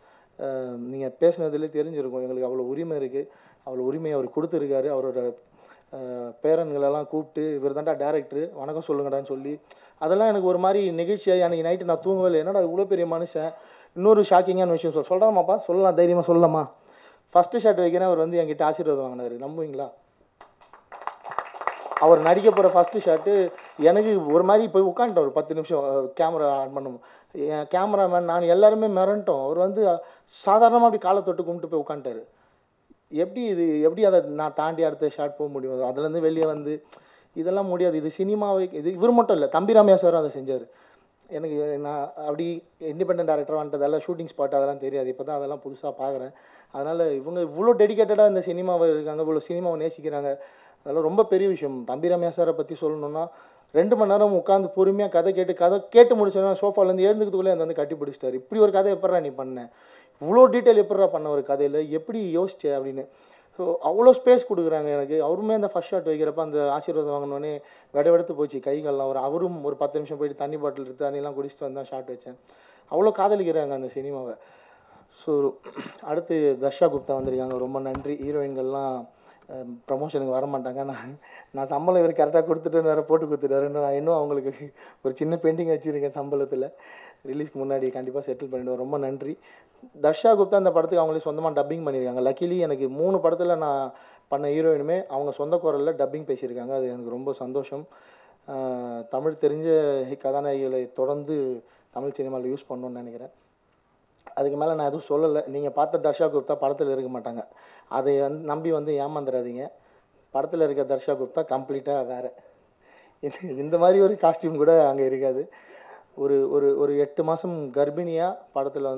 நீங்கள் பேசுனதுலேயே தெரிஞ்சிருக்கும் எங்களுக்கு அவ்வளோ உரிமை இருக்குது. அவ்வளோ உரிமையை அவர் கொடுத்துருக்காரு. அவரோட பேரன்களெல்லாம் கூப்பிட்டு இவர் தான்டா டேரக்டரு, வணக்கம் சொல்லுங்கடான்னு சொல்லி அதெல்லாம் எனக்கு ஒரு மாதிரி நெகிழ்ச்சியாக. அன்றைக்கி நைட்டு நான் தூங்கவே இல்லை. என்னடா இவ்வளோ பெரிய மனுஷன். இன்னொரு ஷாக்கிங்கான விஷயம் சொல்கிறாமாப்பா, சொல்லலாம், தைரியமாக சொல்லலாமா. ஃபஸ்ட்டு ஷாட் வைக்கிறேன், அவர் வந்து என்கிட்ட ஆசீர்வாதம் வாங்கினார். நம்புவீங்களா? அவர் நடிக்க போகிற ஃபஸ்ட்டு ஷாட்டு எனக்கு ஒரு மாதிரி போய் உட்காந்துட்டோம். ஒரு 10 நிமிஷம் கேமரா ஆன் பண்ணும். என் கேமராமேன் நான் எல்லாருமே மிரண்டோம். அவர் வந்து சாதாரணமாக அப்படி காலை தொட்டு கும்பிட்டு போய் உட்காந்துட்டார். எப்படி அதை நான் தாண்டி அடுத்த ஷாட் போக முடியும்? அதுலேருந்து வெளியே வந்து இதெல்லாம் முடியாது, இது சினிமாவை. இது இவர் மட்டும் இல்லை, தம்பி ராமையா சாரும் அதை செஞ்சார். எனக்கு நான் அப்படி இண்டிபெண்டன்ட் டேரக்டர் வந்துட்டதெல்லாம் ஷூட்டிங் ஸ்பாட் அதெல்லாம் தெரியாது. இப்போ தான் அதெல்லாம் புதுசாக பார்க்குறேன். அதனால் இவங்க இவ்வளோ டெடிக்கேட்டடாக இந்த சினிமாவை இருக்காங்க, இவ்வளோ சினிமாவை நேசிக்கிறாங்க. அதெல்லாம் ரொம்ப பெரிய விஷயம். தம்பி ராமையா சாரை பற்றி சொல்லணுன்னா 2 மணி நேரம் உட்காந்து பொறுமையாக கதை கேட்டு முடிச்சோன்னா சோஃபாலேருந்து எழுந்துக்கிறதுக்குள்ளே அந்த வந்து கட்டி பிடிச்சிட்டாரு. இப்படி ஒரு கதை எப்பட்றா நீ பண்ண, இவ்வளோ டீட்டெயில் எப்பட்றா பண்ண ஒரு கதையில், எப்படி யோசிச்சே அப்படின்னு. ஸோ அவ்வளோ ஸ்பேஸ் கொடுக்குறாங்க எனக்கு. அவருமே அந்த ஃபஸ்ட் ஷாட் வைக்கிறப்ப அந்த ஆசீர்வாதம் வாங்கினோடனே வெடுத்து போச்சு கைகள்லாம். அவரும் ஒரு 10 நிமிஷம் போயிட்டு தண்ணி பாட்டில் எடுத்து தண்ணியெல்லாம் குடிச்சிட்டு வந்தால் ஷாட் வச்சேன். அவ்வளோ காதலிக்கிறாங்க அந்த சினிமாவை. ஸோ அடுத்து தர்ஷா குப்தா வந்திருக்காங்க, ரொம்ப நன்றி. ஹீரோயின்கள்லாம் ப்ரமோஷனுக்கு வர மாட்டாங்க. நான் சம்பளம் இவர் கரெக்டாக கொடுத்துட்டு வேறு போட்டு கொடுத்துட்டாருன்னு நான் இன்னும் அவங்களுக்கு ஒரு சின்ன பெயிண்டிங் வச்சுருக்கேன். சம்பளத்தில் ரிலீஸ்க்கு முன்னாடி கண்டிப்பாக செட்டில் பண்ணிவிடுவோம். ரொம்ப நன்றி. தர்ஷா குப்தா அந்த படத்துக்கு அவங்களே சொந்தமாக டப்பிங் பண்ணியிருக்காங்க. லக்கிலி எனக்கு 3 படத்தில் நான் பண்ண ஹீரோயினுமே அவங்க சொந்த குரலில் டப்பிங் பேசியிருக்காங்க. அது எனக்கு ரொம்ப சந்தோஷம். தமிழ் தெரிஞ்ச கதாநாயகிகளை தொடர்ந்து தமிழ் சினிமாவில் யூஸ் பண்ணணுன்னு நினைக்கிறேன். அதுக்கு மேலே நான் எதுவும் சொல்லலை. நீங்கள் பார்த்த தர்ஷா குப்தா படத்தில் இருக்க மாட்டாங்க. அதை நம்பி ஏமாந்துடாதீங்க. படத்தில் இருக்க தர்ஷா குப்தா கம்ப்ளீட்டாக வேறு. இந்த மாதிரி ஒரு காஸ்டியூம் கூட அங்கே இருக்காது. ஒரு 8 மாதம் கர்ப்பிணியாக படத்தில்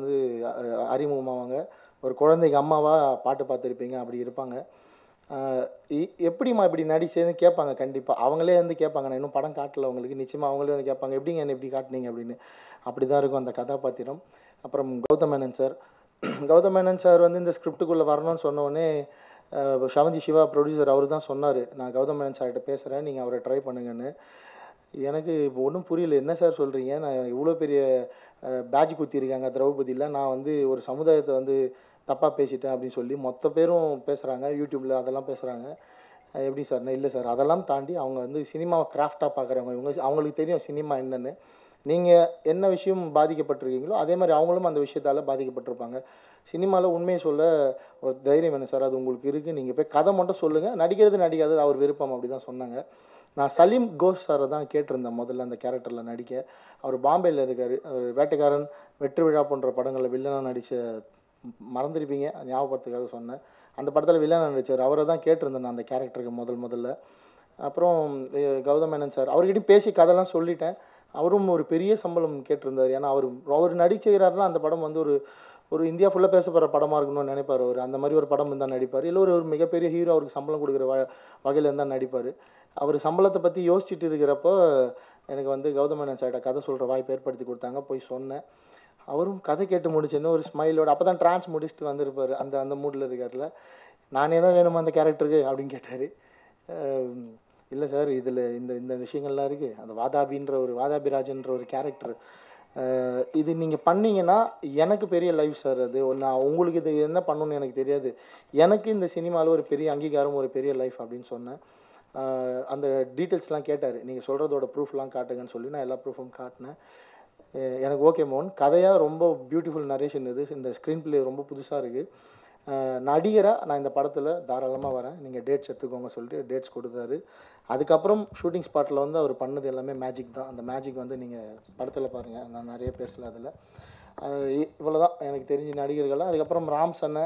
அறிமுகமாவாங்க. ஒரு குழந்தைக்கு அம்மாவாக பாட்டு பார்த்துருப்பீங்க, அப்படி இருப்பாங்க. எப்படிம்மா இப்படி நடிச்சேன்னு கேட்பாங்க. கண்டிப்பாக அவங்களே கேட்பாங்க. நான் இன்னும் படம் காட்டல அவங்களுக்கு. நிச்சயமாக அவங்களே கேட்பாங்க, எப்படிங்க என்ன இப்படி காட்டினீங்க அப்படின்னு. அப்படி தான் இருக்கும் அந்த கதாபாத்திரம். அப்புறம் கௌதம் மேனன் சார். கௌதம் மேனன் சார் இந்த ஸ்கிரிப்டுக்குள்ளே வரணும்னு சொன்னோடனே ஷவஞ்சி சிவா ப்ரொடியூசர் அவர் தான் சொன்னார், நான் கௌதம் மேனன் சார்கிட்ட பேசுகிறேன், நீங்கள் அவரை ட்ரை பண்ணுங்கன்னு. எனக்கு இப்போ ஒன்றும் புரியல, என்ன சார் சொல்கிறீங்க, நான் இவ்வளோ பெரிய பேட்ச் குத்திருக்காங்க திரௌபதியில், நான் ஒரு சமுதாயத்தை தப்பாக பேசிட்டேன் அப்படின்னு சொல்லி மொத்த பேரும் பேசுகிறாங்க, யூடியூப்பில் அதெல்லாம் பேசுகிறாங்க. எப்படி சார்? இல்லை சார், அதெல்லாம் தாண்டி அவங்க சினிமாவை கிராஃப்டாக பார்க்குறவங்க, அவங்களுக்கு தெரியும் சினிமா என்னென்னு. நீங்கள் என்ன விஷயம் பாதிக்கப்பட்டிருக்கீங்களோ அதே மாதிரி அவங்களும் அந்த விஷயத்தால் பாதிக்கப்பட்டிருப்பாங்க. சினிமாவில் உண்மையை சொல்ல ஒரு தைரியம் வேணும் சார், அது உங்களுக்கு இருக்குது. நீங்கள் போய் கதை மட்டும் சொல்லுங்கள், நடிக்காதது அவர் விருப்பம், அப்படி தான் சொன்னாங்க. நான் சலீம் கோஷ் சாரை தான் கேட்டிருந்தேன் முதல்ல அந்த கேரக்டரில் நடிக்க. அவர் பாம்பேயில் இருக்கார். அவர் வேட்டைக்காரன், வெற்றி விழா போன்ற படங்களில் வில்லனாக நடித்த, மறந்துருப்பீங்க, ஞாபகத்துக்காக சொன்னேன். அந்த படத்தில் வில்லனாக நடித்தார். அவரை தான் கேட்டிருந்தேன் நான் அந்த கேரக்டருக்கு முதல்ல. அப்புறம் கௌதம் மேனன் சார், அவர்கிட்டையும் பேசி கதைலாம் சொல்லிட்டேன். அவரும் ஒரு பெரிய சம்பளம் கேட்டிருந்தார். ஏன்னா அவர் நடிச்சுக்கிறாருன்னா அந்த படம் ஒரு இந்தியா ஃபுல்லாக பேசப்படுற படமாக இருக்கணும்னு நினைப்பார். அவர் அந்த மாதிரி ஒரு படம் இருந்தால் நடிப்பார். இல்லை ஒரு மிகப்பெரிய ஹீரோ அவருக்கு சம்பளம் கொடுக்குற வகையில் இருந்தால் நடிப்பார். அவர் சம்பளத்தை பற்றி யோசிச்சுட்டு இருக்கிறப்போ எனக்கு கௌதம் மேனன் சார்கிட்ட கதை சொல்கிற வாய்ப்பு ஏற்படுத்தி கொடுத்தாங்க. போய் சொன்னேன். அவரும் கதை கேட்டு முடிச்சுன்னு ஒரு ஸ்மைலோடு, அப்போ தான் ட்ரான்ஸ் முடிச்சுட்டு வந்திருப்பார், அந்த மூடில் இருக்கார்ல. நானே தான் வேணுமா அந்த கேரக்டருக்கு அப்படின்னு கேட்டார். இல்லை சார், இதில் இந்த விஷயங்கள்லாம் இருக்குது. அந்த வாதாபிராஜன்ற ஒரு கேரக்டர், இது நீங்கள் பண்ணிங்கன்னா எனக்கு பெரிய லைஃப் சார். அது நான் உங்களுக்கு இது என்ன பண்ணணுன்னு எனக்கு தெரியாது, எனக்கு இந்த சினிமாவில் ஒரு பெரிய அங்கீகாரம், ஒரு பெரிய லைஃப் அப்படின்னு சொன்னேன். அந்த டீட்டெயில்ஸ்லாம் கேட்டார், நீங்கள் சொல்கிறதோட ப்ரூஃப்லாம் காட்டுங்கன்னு சொல்லி நான் எல்லா ப்ரூஃபும் காட்டினேன். எனக்கு ஓகே மோகன், கதையாக ரொம்ப பியூட்டிஃபுல் நரேஷன் இது, இந்த ஸ்க்ரீன் பிளே ரொம்ப புதுசாக இருக்குது, நடிகராக நான் இந்த படத்தில் தாராளமாக வரேன், நீங்கள் டேட்ஸ் எடுத்துக்கோங்க சொல்லிட்டு டேட்ஸ் கொடுத்தாரு. அதுக்கப்புறம் ஷூட்டிங் ஸ்பாட்டில் அவர் பண்ணது எல்லாமே மேஜிக் தான். அந்த மேஜிக் நீங்கள் படத்தில் பாருங்கள், நான் நிறைய பேசல அதில். இவ்வளோ தான் எனக்கு தெரிஞ்ச நடிகர்கள்லாம். அதுக்கப்புறம் ராம் சன்னை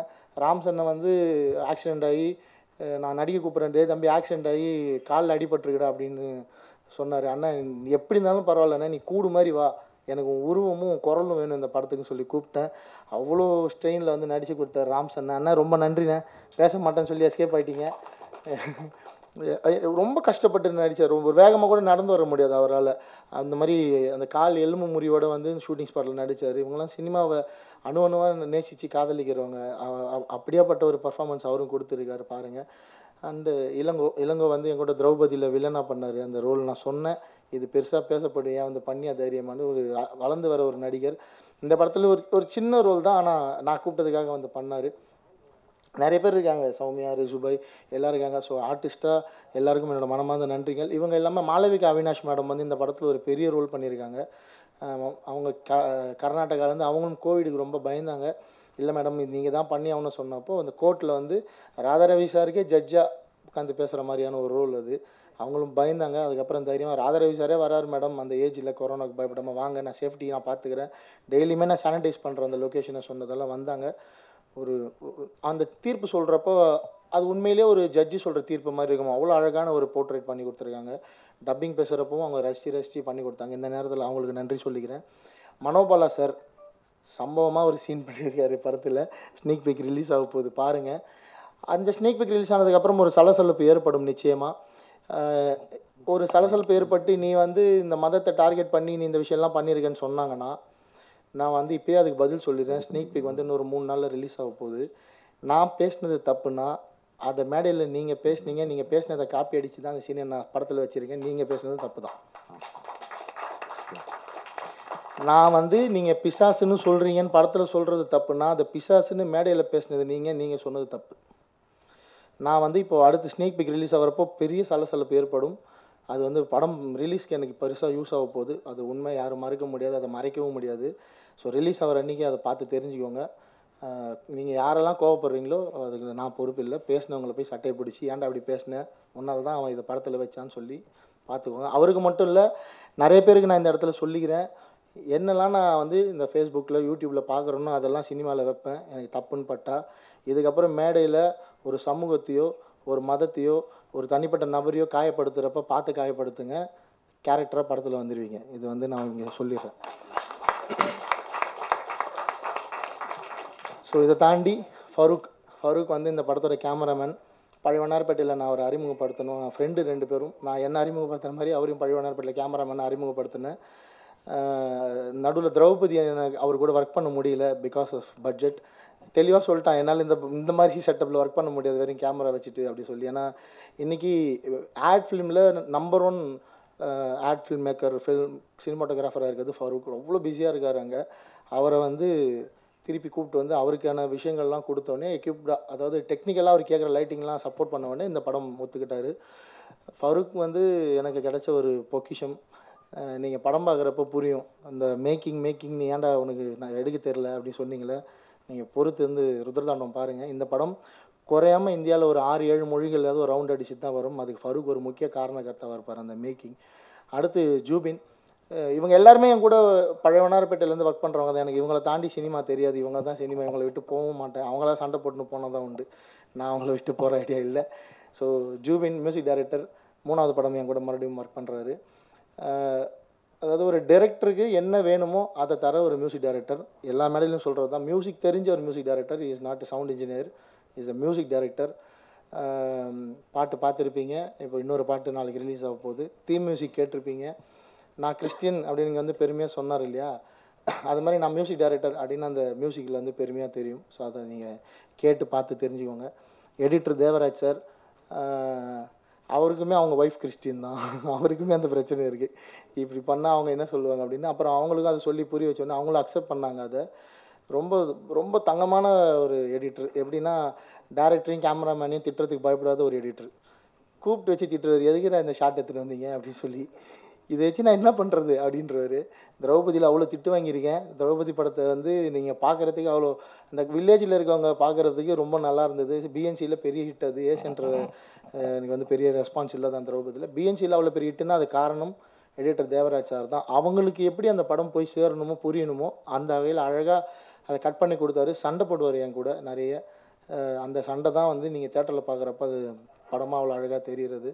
ஆக்சிடெண்ட் ஆகி நான் நடிக்க கூப்பிட்றேன், தம்பி ஆக்சிடெண்ட் ஆகி காலில் அடிபட்டுருக்குடா அப்படின்னு சொன்னார். அண்ணா எப்படி இருந்தாலும் பரவாயில்லண்ணே, நீ கூடு மாதிரி வா, எனக்கு உருவமும் குரலும் வேணும் இந்த படத்துக்குன்னு சொல்லி கூப்பிட்டேன். அவ்வளோ ஸ்ட்ரெயினில் நடித்து கொடுத்தார் ராம் சன்னை. அண்ணா ரொம்ப நன்றிண்ணே, பேச மாட்டேன்னு சொல்லி எஸ்கேப் ஆகிட்டீங்க. ரொம்ப கஷ்டப்பட்டு நடித்தார். ரொம்ப வேகமாக கூட நடந்து வர முடியாது அவரால். அந்த மாதிரி அந்த கால் எலும்பு முறிவோட வந்து ஷூட்டிங் ஸ்பாட்டில் நடித்தார். இவங்கெல்லாம் சினிமாவை அணுவணுவாக நேசித்து காதலிக்கிறவங்க. அப்படியாப்பட்ட ஒரு பர்ஃபார்மன்ஸ் அவரும் கொடுத்துருக்காரு பாருங்கள். அண்டு இளங்கோ வந்து என் கூட திரௌபதியில் வில்லனாக பண்ணார். அந்த ரோல் நான் சொன்னேன், இது பெருசாக பேசப்படும், ஏன் வந்து பண்ணியா தைரியமான ஒரு வளர்ந்து வர ஒரு நடிகர். இந்த படத்தில் ஒரு சின்ன ரோல் தான், ஆனால் நான் கூப்பிட்டதுக்காக வந்து பண்ணார். நிறைய பேர் இருக்காங்க, சௌமியா, ரிசுபாய் எல்லோரும் இருக்காங்க. ஸோ ஆர்டிஸ்ட்டாக எல்லாருக்கும் என்னோடய மனமார்ந்த நன்றிகள். இவங்க இல்லாமல் மாளவிகா அவினாஷ் மேடம் வந்து இந்த படத்தில் ஒரு பெரிய ரோல் பண்ணியிருக்காங்க. அவங்க கர்நாடகாவிலேருந்து, அவங்களும் கோவிடுக்கு ரொம்ப பயந்தாங்க. இல்லை மேடம் இது நீங்கள் தான் பண்ணி ஆகணும்னு சொன்னப்போ அந்த கோர்ட்டில் வந்து ராதாரவி சாருக்கே ஜட்ஜாக உட்காந்து பேசுகிற மாதிரியான ஒரு ரோல் அது. அவங்களும் பயந்தாங்க. அதுக்கப்புறம் தைரியமாக ராதாரவி சாரே வராரு மேடம், அந்த ஏஜில் கொரோனாவுக்கு பயப்படாமல் வாங்க, நான் சேஃப்டி நான் பார்த்துக்கிறேன், டெய்லியுமே நான் சானிடைஸ் பண்ணுறேன் அந்த லொக்கேஷனை சொன்னதெல்லாம் வந்தாங்க. ஒரு அந்த தீர்ப்பு சொல்கிறப்போ அது உண்மையிலே ஒரு ஜட்ஜி சொல்கிற தீர்ப்பு மாதிரி இருக்கும். அவ்வளோ அழகான ஒரு போர்ட்ரேட் பண்ணி கொடுத்துருக்காங்க. டப்பிங் பேசுகிறப்பவும் அவங்க ரசித்து பண்ணி கொடுத்தாங்க. இந்த நேரத்தில் அவங்களுக்கு நன்றி சொல்லிக்கிறேன். மனோபாலா சார் சம்பவமாக ஒரு சீன் பண்ணியிருக்காரு படத்தில். ஸ்னீக் பீக் ரிலீஸ் ஆக போகுது பாருங்கள். அந்த ஸ்னீக் பீக் ரிலீஸ் ஆனதுக்கப்புறம் ஒரு சலசலப்பு ஏற்படும் நிச்சயமாக. ஒரு சலசலப்பு ஏற்பட்டு நீ வந்து இந்த மதத்தை டார்கெட் பண்ணி நீ இந்த விஷயம்லாம் பண்ணியிருக்கேன்னு சொன்னாங்கன்னா, நான் வந்து இப்போயே அதுக்கு பதில் சொல்லிடுறேன். ஸ்னீக் பீக் வந்து இன்னொரு 3 நாளில் ரிலீஸ் ஆக போகுது. நான் பேசினது தப்புன்னா அதை மேடையில் நீங்கள் பேசுனீங்க, நீங்கள் பேசினதை காப்பி அடித்து தான் அந்த சீனை நான் படத்தில் வச்சுருக்கேன். நீங்கள் பேசுனது தப்பு தான். நான் வந்து நீங்கள் பிசாசுன்னு சொல்கிறீங்கன்னு படத்தில் சொல்கிறது தப்புன்னா, அதை பிசாசுன்னு மேடையில் பேசுனது நீங்கள் சொன்னது தப்பு. நான் வந்து இப்போது அடுத்து ஸ்னீக் பீக் ரிலீஸ் ஆகிறப்போ பெரிய சலசலப்பு ஏற்படும். அது வந்து படம் ரிலீஸ்க்கு எனக்கு பெருசாக யூஸ் ஆக போகுது. அது உண்மை, யாரும் மறுக்க முடியாது, அதை மறைக்கவும் முடியாது. ஸோ ரிலீஸ் ஆகிற அன்றைக்கி அதை பார்த்து தெரிஞ்சுக்கோங்க. நீங்கள் யாரெல்லாம் கோவப்படுறீங்களோ அதுக்கு நான் பொறுப்பு இல்லை. பேசினவங்களை போய் சட்டையை பிடிச்சி ஏன்டா அப்படி பேசினேன், ஒன்றால் தான் அவன் இதை படத்தில் வச்சான்னு சொல்லி பார்த்துக்கோங்க. அவருக்கு மட்டும் இல்லை, நிறைய பேருக்கு நான் இந்த இடத்துல சொல்லிக்கிறேன். என்னெல்லாம் நான் வந்து இந்த ஃபேஸ்புக்கில் யூடியூப்பில் பார்க்குறேனோ அதெல்லாம் சினிமாவில் வைப்பேன், எனக்கு தப்புன்னு பட்டா. இதுக்கப்புறம் மேடையில் ஒரு சமூகத்தையோ ஒரு மதத்தையோ ஒரு தனிப்பட்ட நபரையோ காயப்படுத்துகிறப்ப பார்த்து காயப்படுத்துங்க, கேரக்டராக படத்தில் வந்துடுவீங்க. இது வந்து நான் இங்கே சொல்லிடுறேன். ஸோ இதை தாண்டி ஃபரூக் வந்து இந்த படத்தோட கேமராமேன். பழையவனார்பேட்டையில் நான் அவரை அறிமுகப்படுத்தணும். என் ஃப்ரெண்டு 2 பேரும் நான் என்ன அறிமுகப்படுத்துகிற மாதிரி அவரையும் பழையவனார்பேட்டையில் கேமராமேனை அறிமுகப்படுத்தினேன். நடுவில் திரௌபதி எனக்கு அவர் கூட ஒர்க் பண்ண முடியல பிகாஸ் ஆஃப் பட்ஜெட். தெளிவாக சொல்லிட்டான், என்னால் இந்த மாதிரி செட்டப்பில் ஒர்க் பண்ண முடியாது வெறும் கேமரா வச்சுட்டு அப்படி சொல்லி. ஏன்னா இன்றைக்கி ஆட் ஃபிலிமில் நம்பர் 1 ஆட் ஃபில்ம் மேக்கர் சினிமாட்டோகிராஃபராக இருக்கிறது ஃபரூக். அவ்வளோ பிஸியாக இருக்கார் அங்கே. அவரை வந்து திருப்பி கூப்பிட்டு வந்து அவருக்கான விஷயங்கள்லாம் கொடுத்தோடனே எக்யூப்டாக, அதாவது டெக்னிக்கலாக அவர் கேட்குற லைட்டிங்லாம் சப்போர்ட் பண்ண உடனே இந்த படம் ஒத்துக்கிட்டார். ஃபரூக் வந்து எனக்கு கிடைச்ச ஒரு பொக்கிஷம். நீங்கள் படம் பார்க்குறப்ப புரியும். அந்த மேக்கிங் நீ ஏன்டா உனக்கு நான் எடுக்க தெரில அப்படின்னு சொன்னீங்களே, நீங்கள் பொறுத்து வந்து ருத்ரதாண்டம் பாருங்கள். இந்த படம் குறையாமல் இந்தியாவில் ஒரு 6-7 மொழிகள் ஏதாவது ஒரு ரவுண்ட் அடிச்சு தான் வரும். அதுக்கு ஃபரூக் ஒரு முக்கிய காரணக்கர்த்தாவாக இருப்பார் அந்த மேக்கிங். அடுத்து ஜூபின். இவங்க எல்லாருமே என் கூட பழையவனார்பேட்டையிலேருந்து ஒர்க் பண்ணுறவங்க தான். எனக்கு இவங்களை தாண்டி சினிமா தெரியாது. இவங்க தான் சினிமா, இவங்களை விட்டு போகவும் மாட்டேன். அவங்களா சண்டை போட்டுன்னு போனால் தான் உண்டு, நான் அவங்கள விட்டு போகிற ஐடியா இல்லை. ஸோ ஜூபின் மியூசிக் டைரக்டர், 3வது படம் என் கூட மறுபடியும் ஒர்க் பண்ணுறாரு. அதாவது ஒரு டைரக்டருக்கு என்ன வேணுமோ அதை தர ஒரு மியூசிக் டைரக்டர். எல்லா மேடையிலும் சொல்கிறது தான், மியூசிக் தெரிஞ்ச ஒரு music director. Is not a sound engineer, is a music director. பாட்டு பார்த்துருப்பீங்க, இப்போ இன்னொரு பாட்டு நாளைக்கு ரிலீஸ் ஆக போகுது. தீம் மியூசிக் கேட்டிருப்பீங்க. நான் கிறிஸ்டின் அப்படின்னு இங்கே வந்து பெருமையாக சொன்னார் இல்லையா, அது மாதிரி நான் மியூசிக் டைரக்டர் அப்படின்னு அந்த மியூசிக்கில் வந்து பெருமையாக தெரியும். ஸோ அதை நீங்கள் கேட்டு பார்த்து தெரிஞ்சுக்கோங்க. எடிட்டர் தேவராஜ் சார், அவருக்குமே அவங்க ஒய்ஃப் கிறிஸ்டின் தான். அவருக்குமே அந்த பிரச்சனை இருக்குது, இப்படி பண்ணால் அவங்க என்ன சொல்லுவாங்க அப்படின்னு. அப்புறம் அவங்களுக்கும் அதை சொல்லி புரிய வச்சோன்னே அவங்களும் அக்செப்ட் பண்ணாங்க. அதை ரொம்ப ரொம்ப தங்கமான ஒரு எடிட்டர். எப்படின்னா டேரக்டரையும் கேமராமேனையும் திட்டுறதுக்கு பயப்படாத ஒரு எடிட்டர். கூப்பிட்டு வச்சு திட்டுறது, எதுக்கு நான் இந்த ஷாட் எடுத்துகிட்டு வந்தீங்க அப்படின்னு சொல்லி, இதை வச்சு நான் என்ன பண்ணுறது அப்படின்றவர். திரௌபதியில் அவ்வளோ திட்டு வாங்கியிருக்கேன். திரௌபதி படத்தை வந்து நீங்கள் பார்க்குறதுக்கு அவ்வளோ, அந்த வில்லேஜில் இருக்கவங்க பார்க்குறதுக்கு ரொம்ப நல்லா இருந்தது. பிஎன்சியில் பெரிய ஹிட் அது. ஏ சென்டர் எனக்கு வந்து பெரிய ரெஸ்பான்ஸ் இல்லை தான் திரௌபதியில். பிஎன்சியில் அவ்வளோ பெரிய ஹிட்டுன்னா அது காரணம் எடிட்டர் தேவராஜ் சார் தான். அவங்களுக்கு எப்படி அந்த படம் போய் சேரணுமோ புரியணுமோ அந்த வகையில் அழகாக அதை கட் பண்ணி கொடுத்தாரு. சண்டை போடுவார் என் கூட நிறைய. அந்த சண்டை தான் வந்து நீங்கள் தேட்டரில் பார்க்குறப்ப அது படமாக அவ்வளோ அழகாக தெரிகிறது.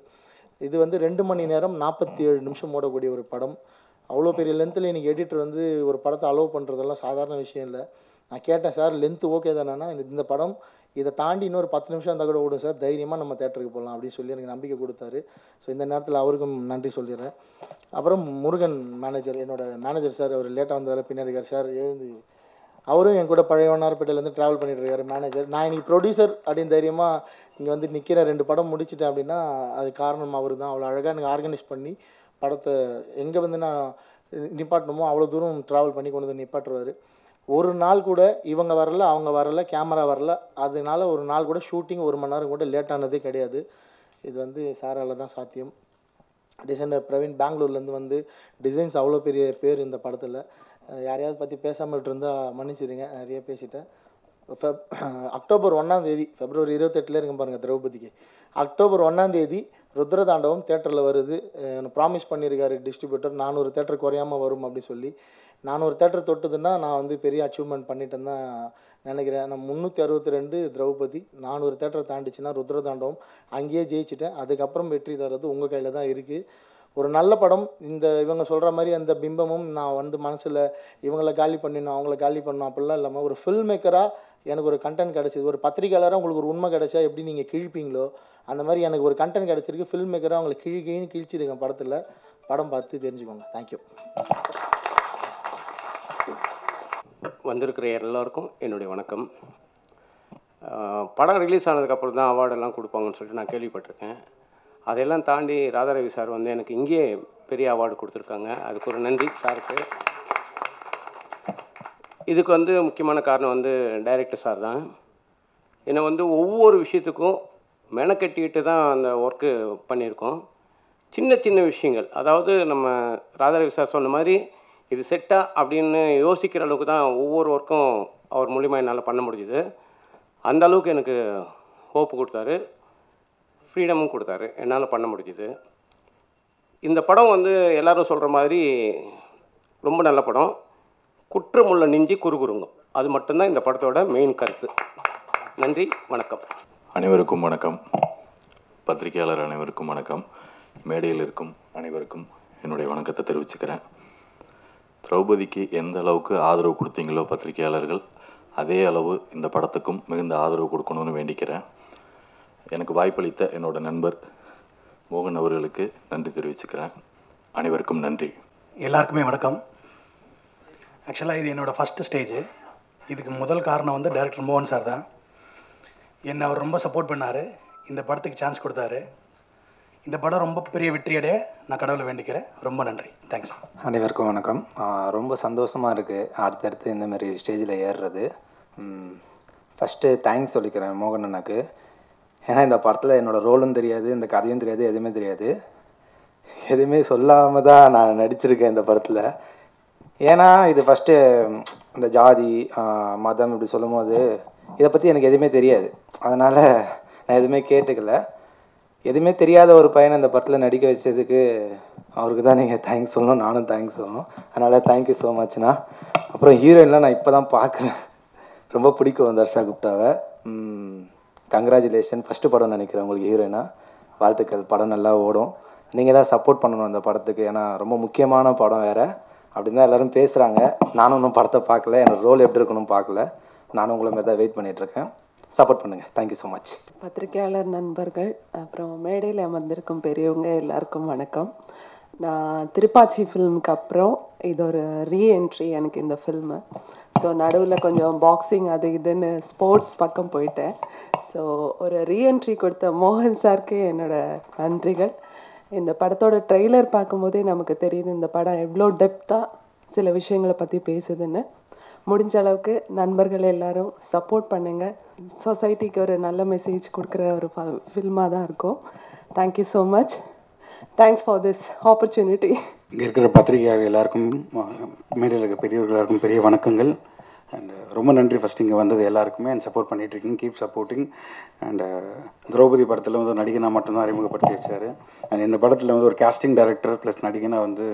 இது வந்து 2 மணி நேரம் 47 நிமிஷம் ஓடக்கூடிய ஒரு படம். அவ்வளோ பெரிய லென்த்தில் இன்றைக்கி எடிட்டர் வந்து ஒரு படத்தை அலோவ் பண்ணுறதெல்லாம் சாதாரண விஷயம் இல்லை. நான் கேட்டேன், சார் லென்த்து ஓகே தானேன்னா, இந்த படம் இதை தாண்டி இன்னொரு 10 நிமிஷம் இருந்தால் கூட ஓடும் சார், தைரியமாக நம்ம தேட்டருக்கு போகலாம் அப்படின்னு சொல்லி எனக்கு நம்பிக்கை கொடுத்தாரு. ஸோ இந்த நேரத்தில் அவருக்கும் நன்றி சொல்லிடுறேன். அப்புறம் முருகன் மேனேஜர், என்னோட மேனேஜர் சார், அவர் லேட்டாக வந்ததில் பின்னாடி இருக்கார் சார், எழுந்து அவரும் என் கூட பழைய வண்ணாரப்பேட்டையிலேருந்து ட்ராவல் பண்ணிட்டு இருக்காரு மேனேஜர். நான் இன்னைக்கு ப்ரொடியூசர் அப்படின்னு தைரியமாக இங்கே வந்து நிற்கிற 2 படம் முடிச்சிட்டேன் அப்படின்னா அது காரணம் அவர் தான். அவ்வளோ அழகாக எனக்கு ஆர்கனைஸ் பண்ணி படத்தை எங்கே வந்து நான் நிப்பாட்டணுமோ அவ்வளோ தூரம் ட்ராவல் பண்ணி கொண்டு வந்து நிப்பாட்டுருவார். ஒரு நாள் கூட இவங்க வரல, அவங்க வரல, கேமரா வரல, அதனால ஒரு நாள் கூட ஷூட்டிங் 1 மணி நேரம் கூட லேட் ஆனதே கிடையாது. இது வந்து சாரால் தான் சாத்தியம். டிசைனர் பிரவீன் பெங்களூர்லேருந்து வந்து டிசைன்ஸ் அவ்வளோ பெரிய பேர் இந்த படத்தில். யாரையாவது பற்றி பேசாமல் இருந்தால் மன்னிச்சிடுங்க, நிறைய பேசிட்டேன். அக்டோபர் 1ஆம் தேதி, February 28 இருக்கும் பாருங்கள் திரௌபதிக்கு, அக்டோபர் 1ஆம் தேதி ருத்ரதாண்டவம் தேட்டரில் வருது. ப்ராமிஸ் பண்ணியிருக்காரு டிஸ்ட்ரிபியூட்டர், 400 தேட்டர் குறையாமல் வரும் அப்படி சொல்லி. 400 தேட்டர் தொட்டுதுன்னா நான் வந்து பெரிய அச்சீவ்மெண்ட் பண்ணிட்டேன்னு தான் நினைக்கிறேன். நான் 362 திரௌபதி, 400 தேட்டரை தாண்டிச்சுன்னா ருத்ரதாண்டவம் அங்கேயே ஜெயிச்சிட்டேன். அதுக்கப்புறம் வெற்றி தர்றது உங்கள் கையில் தான் இருக்குது. ஒரு நல்ல படம், இந்த இவங்க சொல்கிற மாதிரி அந்த பிம்பமும் நான் வந்து மனசில் இவங்கள காலி பண்ணிடணும் அவங்கள காலி பண்ணணும் அப்படிலாம் இல்லாமல் ஒரு ஃபில்ம் மேக்கராக எனக்கு ஒரு கண்டென்ட் கிடச்சிது. ஒரு பத்திரிக்கையாளராக உங்களுக்கு ஒரு உண்மை கிடச்சா எப்படி நீங்கள் கிழிப்பீங்களோ அந்த மாதிரி எனக்கு ஒரு கண்டென்ட் கிடச்சிருக்கு. ஃபில்ம் மேக்கராக அவங்களை கிழிச்சிருக்கேன் படத்தில். படம் பார்த்து தெரிஞ்சுக்கோங்க. தேங்க்யூ. வந்திருக்கிற எல்லோருக்கும் என்னுடைய வணக்கம். படம் ரிலீஸ் ஆனதுக்கப்புறம் தான் அவார்டெல்லாம் கொடுப்பாங்கன்னு சொல்லிட்டு நான் கேள்விப்பட்டிருக்கேன். அதையெல்லாம் தாண்டி ராதாரவி சார் வந்து எனக்கு இங்கே பெரிய அவார்டு கொடுத்துருக்காங்க. அதுக்கு ஒரு நன்றி சாருக்கு. இதுக்கு வந்து முக்கியமான காரணம் வந்து டைரக்டர் சார் தான். என்னை வந்து ஒவ்வொரு விஷயத்துக்கும் மெனக்கட்டிக்கிட்டு தான் அந்த ஒர்க்கு பண்ணியிருக்கோம். சின்ன சின்ன விஷயங்கள், அதாவது நம்ம ராதாரவி சார் சொன்ன மாதிரி இது செட்டா அப்படின்னு யோசிக்கிற அளவுக்கு தான் ஒவ்வொரு ஒர்க்கும் அவர் மூலிமா என்னால் பண்ண முடிஞ்சுது. அந்த அளவுக்கு எனக்கு ஹோப்பு கொடுத்தாரு, ஃப்ரீடமும் கொடுத்தாரு, என்னால் பண்ண முடிஞ்சுது. இந்த படம் வந்து எல்லோரும் சொல்கிற மாதிரி ரொம்ப நல்ல படம். குற்றமுள்ள நெஞ்சி குறுகுறுங்கும், அது மட்டும்தான் இந்த படத்தோட மெயின் கருத்து. நன்றி, வணக்கம். அனைவருக்கும் வணக்கம். பத்திரிகையாளர் அனைவருக்கும் வணக்கம். மேடையில் இருக்கும் அனைவருக்கும் என்னுடைய வணக்கத்தை தெரிவிச்சுக்கிறேன். திரௌபதிக்கு எந்த அளவுக்கு ஆதரவு கொடுத்தீங்களோ பத்திரிகையாளர்கள், அதே அளவு இந்த படத்துக்கும் மிகுந்த ஆதரவு கொடுக்கணும்னு வேண்டிக்கிறேன். எனக்கு வாய்ப்பளித்த என்னோட நண்பர் மோகன் அவர்களுக்கு நன்றி தெரிவிச்சுக்கிறேன். அனைவருக்கும் நன்றி. எல்லாருக்குமே வணக்கம். ஆக்சுவலாக இது என்னோடய ஃபஸ்ட்டு ஸ்டேஜு. இதுக்கு முதல் காரணம் வந்து டைரக்டர் மோகன் சார் தான். என்னை அவர் ரொம்ப சப்போர்ட் பண்ணார், இந்த படத்துக்கு சான்ஸ் கொடுத்தாரு. இந்த படம் ரொம்ப பெரிய வெற்றியடைய நான் கடவுளை வேண்டிக்கிறேன். ரொம்ப நன்றி, தேங்க்ஸ். அனைவருக்கும் வணக்கம். ரொம்ப சந்தோஷமாக இருக்குது அடுத்தடுத்து இந்தமாரி ஸ்டேஜில் ஏறுறது. ஃபஸ்ட்டு தேங்க்ஸ் சொல்லிக்கிறேன் மோகன் அண்ணாக்கு. ஏன்னா இந்த படத்தில் என்னோடய ரோலும் தெரியாது, இந்த கதையும் தெரியாது, எதுவுமே தெரியாது. எதுவுமே சொல்லாமல் தான் நான் நடிச்சிருக்கேன் இந்த படத்தில். ஏன்னா இது ஃபஸ்ட்டு இந்த ஜாதி மதம் இப்படி சொல்லும் போது இதை பற்றி எனக்கு எதுவுமே தெரியாது. அதனால் நான் எதுவுமே கேட்டுக்கல. எதுவுமே தெரியாத ஒரு பையனை இந்த படத்தில் நடிக்க வச்சதுக்கு அவருக்கு தான் நீங்கள் தேங்க்ஸ் சொல்லணும், நானும் தேங்க்ஸ் சொல்லணும். அதனால் தேங்க்யூ ஸோ மச்ண்ணா. அப்புறம் ஹீரோயின்லாம் நான் இப்போ தான் பார்க்குறேன், ரொம்ப பிடிக்கும் தர்ஷா குப்தாவை. கங்க்ராச்சுலேஷன், ஃபஸ்ட்டு படம் நினைக்கிறேன் உங்களுக்கு ஹீரோயினா. வாழ்த்துக்கள், படம் நல்லா ஓடும். நீங்கள் தான் சப்போர்ட் பண்ணணும் அந்த படத்துக்கு, ஏன்னா ரொம்ப முக்கியமான படம் வேறு அப்படின்னு தான் எல்லோரும் பேசுகிறாங்க. நானும் இன்னும் படத்தை பார்க்கல, என்னோடய ரோல் எப்படி இருக்கணும் பார்க்கல. நானும் உங்களை மாதிரி தான் வெயிட் பண்ணிகிட்ருக்கேன். சப்போர்ட் பண்ணுங்கள். Thank you so much. பத்திரிகையாளர் நண்பர்கள், அப்புறம் மேடையில் அமர்ந்திருக்கும் பெரியவங்க எல்லாருக்கும் வணக்கம். நான் திருப்பாச்சி ஃபில்முக்கு அப்புறம் இது ஒரு ரீஎன்ட்ரி எனக்கு இந்த ஃபில்மு. ஸோ நடுவில் கொஞ்சம் பாக்ஸிங் அது இதுன்னு ஸ்போர்ட்ஸ் பக்கம் போயிட்டேன். ஸோ ஒரு ரீஎன்ட்ரி கொடுத்த மோகன் சாருக்கு என்னோடய நன்றிகள். இந்த படத்தோட ட்ரெய்லர் பார்க்கும்போதே நமக்கு தெரியுது இந்த படம் எவ்வளோ டெப்த்தாக சில விஷயங்களை பற்றி பேசுதுன்னு. முடிஞ்ச அளவுக்கு நண்பர்கள் எல்லாரும் சப்போர்ட் பண்ணுங்கள். சொசைட்டிக்கு ஒரு நல்ல மெசேஜ் கொடுக்குற ஒரு ஃபில்மாக தான் இருக்கும். Thank you so much. Thanks for this opportunity. இங்கே இருக்கிற பத்திரிகையாளர் எல்லாருக்கும், மேடையில் இருக்க பெரியவர்கள் எல்லாருக்கும் பெரிய வணக்கங்கள். அண்ட் ரொம்ப நன்றி ஃபஸ்ட் இங்கே வந்தது எல்லாருக்குமே. அண்ட் சப்போர்ட் பண்ணிகிட்ருக்கீங்க, கீப் சப்போர்ட்டிங். அண்டு திரௌபதி படத்தில் வந்து ஒரு நடிகனாக மட்டும்தான் அறிமுகப்படுத்தி வச்சார். அண்ட் இந்த படத்தில் வந்து ஒரு கேஸ்டிங் டைரக்டர் ப்ளஸ் நடிகனாக வந்து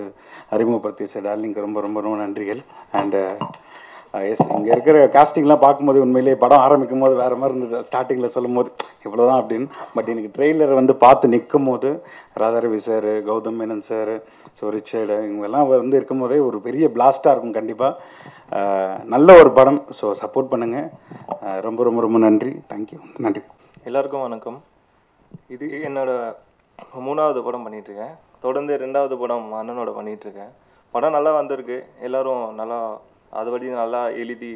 அறிமுகப்படுத்தி வச்சார் டார்லிங்க்கு ரொம்ப ரொம்ப ரொம்ப நன்றிகள். அண்டு எஸ் இங்கே இருக்கிற காஸ்டிங்லாம் பார்க்கும்போது உண்மையிலேயே படம் ஆரம்பிக்கும் போது வேறு மாதிரி இருந்தது. ஸ்டார்டிங்கில் சொல்லும் போது இவ்வளோதான் அப்படின்னு. பட் எனக்கு ட்ரெய்லர் வந்து பார்த்து நிற்கும் போது Radharavi sir, Gautham Menon sir, so Richard இவங்கெல்லாம் வந்து இருக்கும் போதே ஒரு பெரிய பிளாஸ்ட்டாக இருக்கும் கண்டிப்பாக. நல்ல ஒரு படம். ஸோ சப்போர்ட் பண்ணுங்கள். ரொம்ப ரொம்ப ரொம்ப நன்றி. தேங்க்யூ. நன்றி. எல்லாருக்கும் வணக்கம். இது என்னோட 3வது படம் பண்ணிகிட்ருக்கேன். தொடர்ந்து 2வது படம் அண்ணனோட பண்ணிகிட்ருக்கேன். படம் நல்லா வந்திருக்கு. எல்லோரும் நல்லா அதுபடி நல்லா எழுதி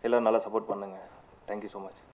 எல்லோரும் நல்லா சப்போர்ட் பண்ணுங்கள். Thank you so much.